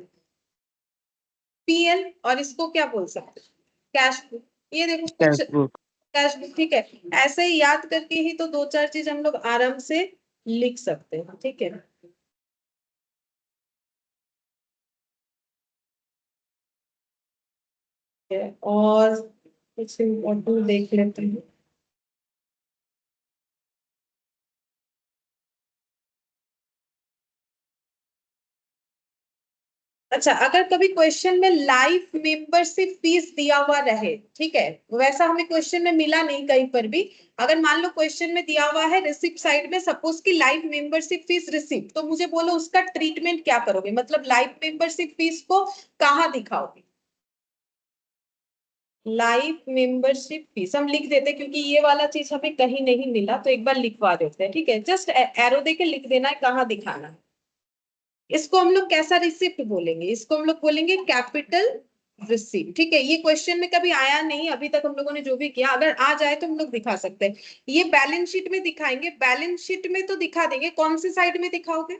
Speaker 1: पीएल, और इसको क्या बोल सकते हैं? Cash book. ये देखो कुछ
Speaker 3: कैश बुक।
Speaker 1: कैश बुक, ठीक है। ऐसे ही याद करके ही तो दो चार चीज हम लोग आराम से लिख सकते हैं। ठीक है, और कुछ इम्पोर्टेंट देख लेते हैं। अच्छा, अगर कभी क्वेश्चन में लाइफ मेंबरशिप फीस दिया हुआ रहे, ठीक है, वैसा हमें क्वेश्चन में मिला नहीं कहीं पर भी। अगर मान लो क्वेश्चन में दिया हुआ है रिसिप्ट साइड में, सपोज की लाइफ मेंबरशिप फीस रिसिप्ट, तो मुझे बोलो उसका ट्रीटमेंट क्या करोगे, मतलब लाइफ मेंबरशिप फीस को कहाँ दिखाओगे? लाइफ मेंबरशिप फीस हम लिख देते, क्योंकि ये वाला चीज हमें कहीं नहीं मिला, तो एक बार लिखवा देते हैं। ठीक है, जस्ट एरो देके लिख देना है कहाँ दिखाना है। इसको हम लोग कैसा रिसिप्ट बोलेंगे? इसको हम लोग बोलेंगे कैपिटल रिसिप्ट। ठीक है, ये क्वेश्चन में कभी आया नहीं अभी तक हम लोगों ने जो भी किया, अगर आ जाए तो हम लोग दिखा सकते हैं। ये बैलेंस शीट में दिखाएंगे, बैलेंस शीट में तो दिखा देंगे, कौन सी साइड में दिखाओगे?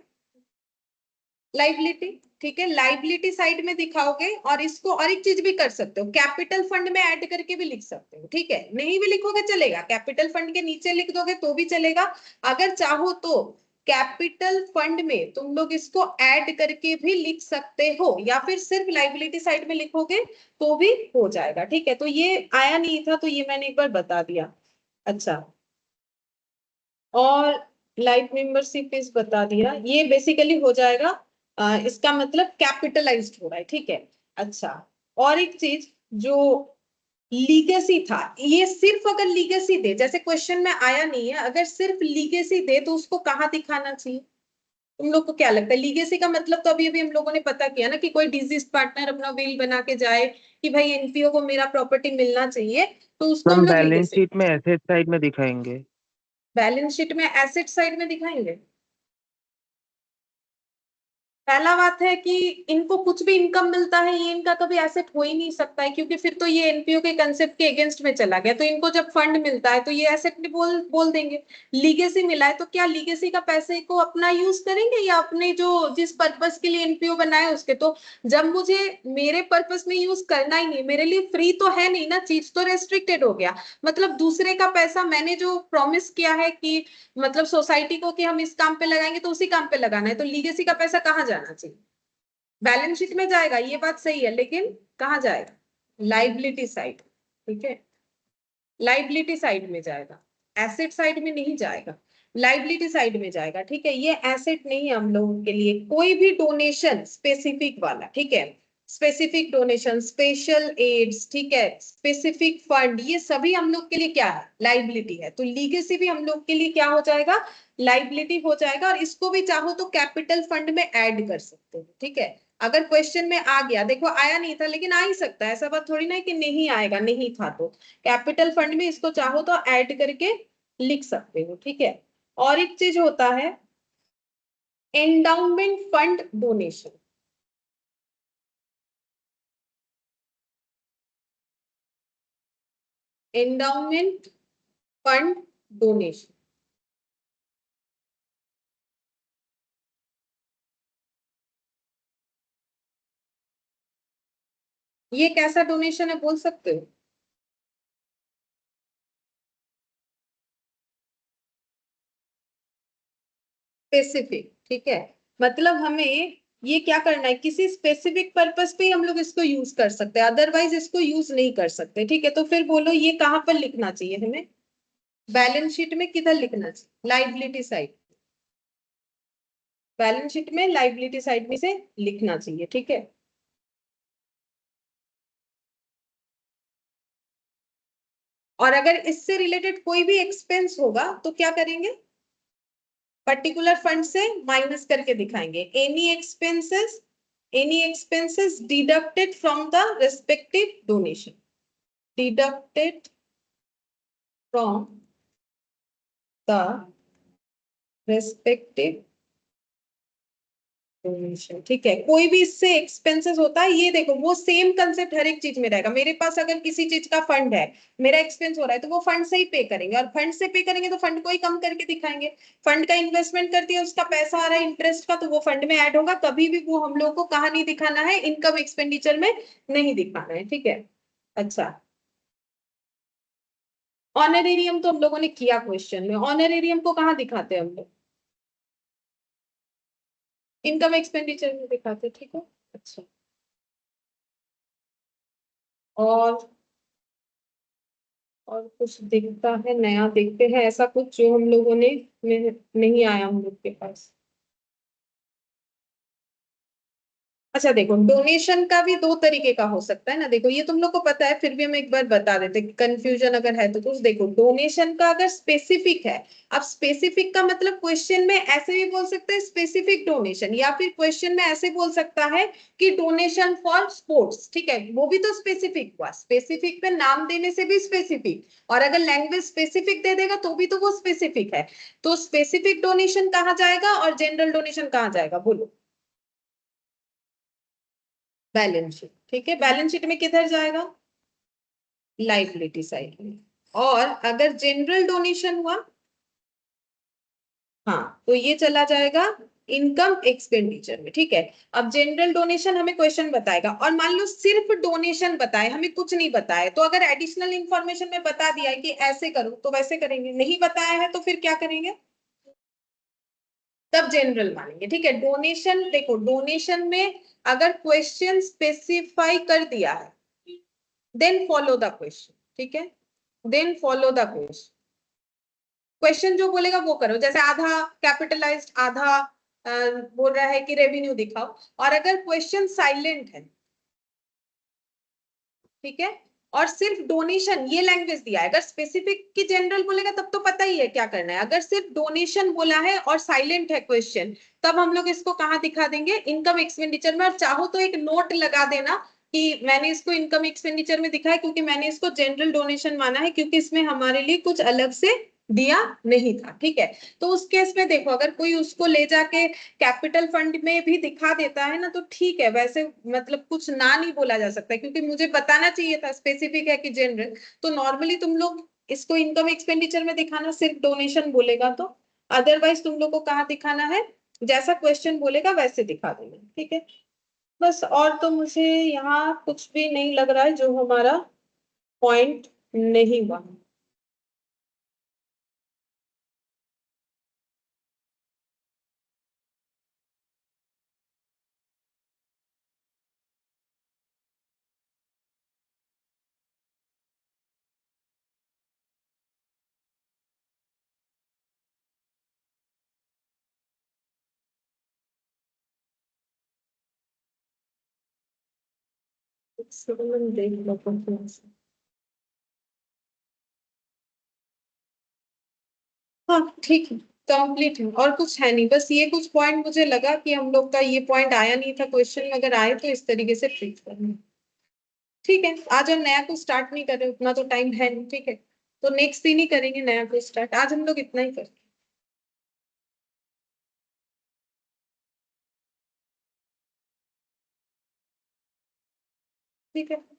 Speaker 1: लाइबिलिटी। ठीक है, लाइबिलिटी साइड में दिखाओगे, और इसको और एक चीज भी कर सकते हो, कैपिटल फंड में ऐड करके भी लिख सकते हो। ठीक है, नहीं भी लिखोगे चलेगा, कैपिटल फंड के नीचे लिख दोगे तो भी चलेगा। अगर चाहो तो कैपिटल फंड में तुम लोग इसको ऐड करके भी लिख सकते हो, या फिर सिर्फ लाइबिलिटी साइड में लिखोगे तो भी हो जाएगा। ठीक है, तो ये आया नहीं था तो ये मैंने एक बार बता दिया। अच्छा, और लाइफ मेंबरशिप फीस बता दिया, ये बेसिकली हो जाएगा इसका मतलब कैपिटलाइज्ड हो रहा है। ठीक है, अच्छा। और एक चीज जो लीगेसी था, ये सिर्फ अगर लीगेसी दे, जैसे क्वेश्चन में आया नहीं है, अगर सिर्फ लीगेसी दे तो उसको कहाँ दिखाना चाहिए? तुम लोग को क्या लगता है? लीगेसी का मतलब तो अभी अभी हम लोगों ने पता किया ना, कि कोई डिजीज पार्टनर अपना विल बना के जाए कि भाई एनपीओ को मेरा प्रॉपर्टी मिलना चाहिए, तो उसको हम
Speaker 3: हम
Speaker 1: लोग
Speaker 3: बैलेंस
Speaker 1: लीगेसी।
Speaker 3: शीट में एसेट साइड में दिखाएंगे।
Speaker 1: बैलेंस शीट में एसेट साइड में दिखाएंगे। पहला बात है कि इनको कुछ भी इनकम मिलता है, ये इनका कभी एसेट हो ही नहीं सकता है, क्योंकि फिर तो ये एनपीओ के कंसेप्ट के अगेंस्ट में चला गया। तो इनको जब फंड मिलता है तो ये एसेट भी बोल देंगे। लीगेसी मिला है तो क्या लीगेसी का पैसे को अपना यूज करेंगे, या अपने जो जिस पर्पस के लिए एनपीओ बनाए उसके? तो जब मुझे मेरे पर्पस में यूज करना ही नहीं, मेरे लिए फ्री तो है नहीं ना, चीज तो रेस्ट्रिक्टेड हो गया। मतलब दूसरे का पैसा मैंने जो प्रॉमिस किया है कि मतलब सोसाइटी को कि हम इस काम पे लगाएंगे तो उसी काम पे लगाना है, तो लीगेसी का पैसा कहाँ जाना चाहिए? बैलेंस शीट में जाएगा, ये बात सही है, लेकिन कहाँ जाएगा? Liability side. ठीक है, लाइबिलिटी साइड में जाएगा, एसेट साइड में नहीं जाएगा, लाइबिलिटी साइड में जाएगा। ठीक है, ये एसेट नहीं है हम लोगों के लिए। कोई भी डोनेशन स्पेसिफिक वाला, ठीक है, स्पेसिफिक डोनेशन, स्पेशल एड्स, ठीक है, स्पेसिफिक फंड, ये सभी हम लोग के लिए क्या है? लाइबिलिटी है। तो लीगेसी भी हम लोग के लिए क्या हो जाएगा? लाइबिलिटी हो जाएगा। और इसको भी चाहो तो कैपिटल फंड में ऐड कर सकते हो। ठीक है, अगर क्वेश्चन में आ गया, देखो आया नहीं था लेकिन आ ही सकता है, ऐसा बात थोड़ी ना है कि नहीं आएगा, नहीं था तो कैपिटल फंड में इसको चाहो तो ऐड करके लिख सकते हो। ठीक है, और एक चीज होता है endowment fund donation. Endowment fund donation, ये कैसा डोनेशन है बोल सकते हो? स्पेसिफिक, ठीक है, मतलब हमें ये क्या करना है, किसी स्पेसिफिक पर्पस पे ही हम लोग इसको यूज कर सकते हैं, अदरवाइज इसको यूज नहीं कर सकते। ठीक है, तो फिर बोलो ये कहाँ पर लिखना चाहिए हमें, बैलेंस शीट में किधर लिखना चाहिए, लाइबिलिटी साइड, बैलेंस शीट में लाइबिलिटी साइड में से लिखना चाहिए। ठीक है, और अगर इससे रिलेटेड कोई भी एक्सपेंस होगा तो क्या करेंगे, पर्टिकुलर फंड से माइनस करके दिखाएंगे, any expenses deducted from the respective donation, deducted from the respective donation. ठीक है, कोई भी इससे एक्सपेंसेस होता है, ये देखो वो सेम कंसेप्ट हर एक चीज में रहेगा। मेरे पास अगर किसी चीज का फंड है, मेरा एक्सपेंस हो रहा है, तो वो फंड से ही पे करेंगे, और फंड से पे करेंगे तो फंड को ही कम करके दिखाएंगे। फंड का इन्वेस्टमेंट करती है, उसका पैसा आ रहा है इंटरेस्ट का, तो वो फंड में ऐड होगा, कभी भी वो हम लोग को कहाँ नहीं दिखाना है, इनकम एक्सपेंडिचर में नहीं दिखाना है। ठीक है, अच्छा, ऑनरेरियम तो हम लोगों ने किया क्वेश्चन में, ऑनरेरियम को कहाँ दिखाते हैं हम लोग, इनकम एक्सपेंडिचर में दिखाते। ठीक है, अच्छा, और और कुछ दिखता है नया, देखते हैं ऐसा कुछ जो हम लोगों ने नहीं आया हम लोग के पास। अच्छा देखो, डोनेशन का भी दो तरीके का हो सकता है ना, देखो ये तुम लोग को पता है, फिर भी हम एक बार बता देते, कंफ्यूजन अगर है तो कुछ। देखो डोनेशन का अगर स्पेसिफिक है, अब स्पेसिफिक का मतलब क्वेश्चन में ऐसे भी बोल सकते हैं स्पेसिफिक डोनेशन, या फिर क्वेश्चन में ऐसे बोल सकता है कि डोनेशन फॉर स्पोर्ट्स। ठीक है, वो भी तो स्पेसिफिक हुआ, स्पेसिफिक पे नाम देने से भी स्पेसिफिक, और अगर लैंग्वेज स्पेसिफिक दे देगा तो भी तो वो स्पेसिफिक है। तो स्पेसिफिक डोनेशन कहाँ जाएगा और जनरल डोनेशन कहाँ जाएगा, बोलो। Balance sheet. ठीक है, बैलेंस शीट में किधर जाएगा, लाइबिलिटी साइड में। और अगर जनरल डोनेशन हुआ, हाँ, तो ये चला जाएगा इनकम एक्सपेंडिचर में। ठीक है, अब जनरल डोनेशन हमें क्वेश्चन बताएगा, और मान लो सिर्फ डोनेशन बताए, हमें कुछ नहीं बताया, तो अगर एडिशनल इंफॉर्मेशन में बता दिया है कि ऐसे करो तो वैसे करेंगे, नहीं बताया है तो फिर क्या करेंगे, तब जनरल मानेंगे। ठीक है, डोनेशन देखो, डोनेशन में अगर क्वेश्चन स्पेसिफाई कर दिया है, देन फॉलो द क्वेश्चन। ठीक है, then follow the question, question जो बोलेगा वो करो। जैसे आधा कैपिटलाइज्ड, आधा बोल रहा है कि रेवेन्यू दिखाओ, और अगर क्वेश्चन साइलेंट है, ठीक है, और सिर्फ डोनेशन ये लैंग्वेज दिया है, अगर स्पेसिफिक की जनरल बोलेगा तब तो पता ही है क्या करना है, अगर सिर्फ डोनेशन बोला है और साइलेंट है क्वेश्चन, तब हम लोग इसको कहाँ दिखा देंगे, इनकम एक्सपेंडिचर में। और चाहो तो एक नोट लगा देना कि मैंने इसको इनकम एक्सपेंडिचर में दिखाया, क्योंकि मैंने इसको जनरल डोनेशन माना है, क्योंकि इसमें हमारे लिए कुछ अलग से दिया नहीं था। ठीक है, तो उस केस में देखो, अगर कोई उसको ले जाके कैपिटल फंड में भी दिखा देता है ना, तो ठीक है, वैसे मतलब कुछ ना नहीं बोला जा सकता, क्योंकि मुझे बताना चाहिए था स्पेसिफिक है कि जनरल। तो नॉर्मली तुम लोग इसको इनकम एक्सपेंडिचर में दिखाना, सिर्फ डोनेशन बोलेगा तो, अदरवाइज तुम लोग को कहाँ दिखाना है, जैसा क्वेश्चन बोलेगा वैसे दिखा देना। ठीक है, बस, और तो मुझे यहाँ कुछ भी नहीं लग रहा है जो हमारा पॉइंट नहीं हुआ। देख लो performance। हाँ ठीक है, कंप्लीट है, और कुछ है नहीं, बस ये कुछ पॉइंट मुझे लगा कि हम लोग का ये पॉइंट आया नहीं था क्वेश्चन में, अगर आए तो इस तरीके से ट्रीट करना। ठीक है, आज हम नया को स्टार्ट नहीं कर रहे, उतना तो टाइम है नहीं। ठीक है, तो नेक्स्ट दिन ही करेंगे नया को स्टार्ट, आज हम लोग इतना ही करें। ठीक है।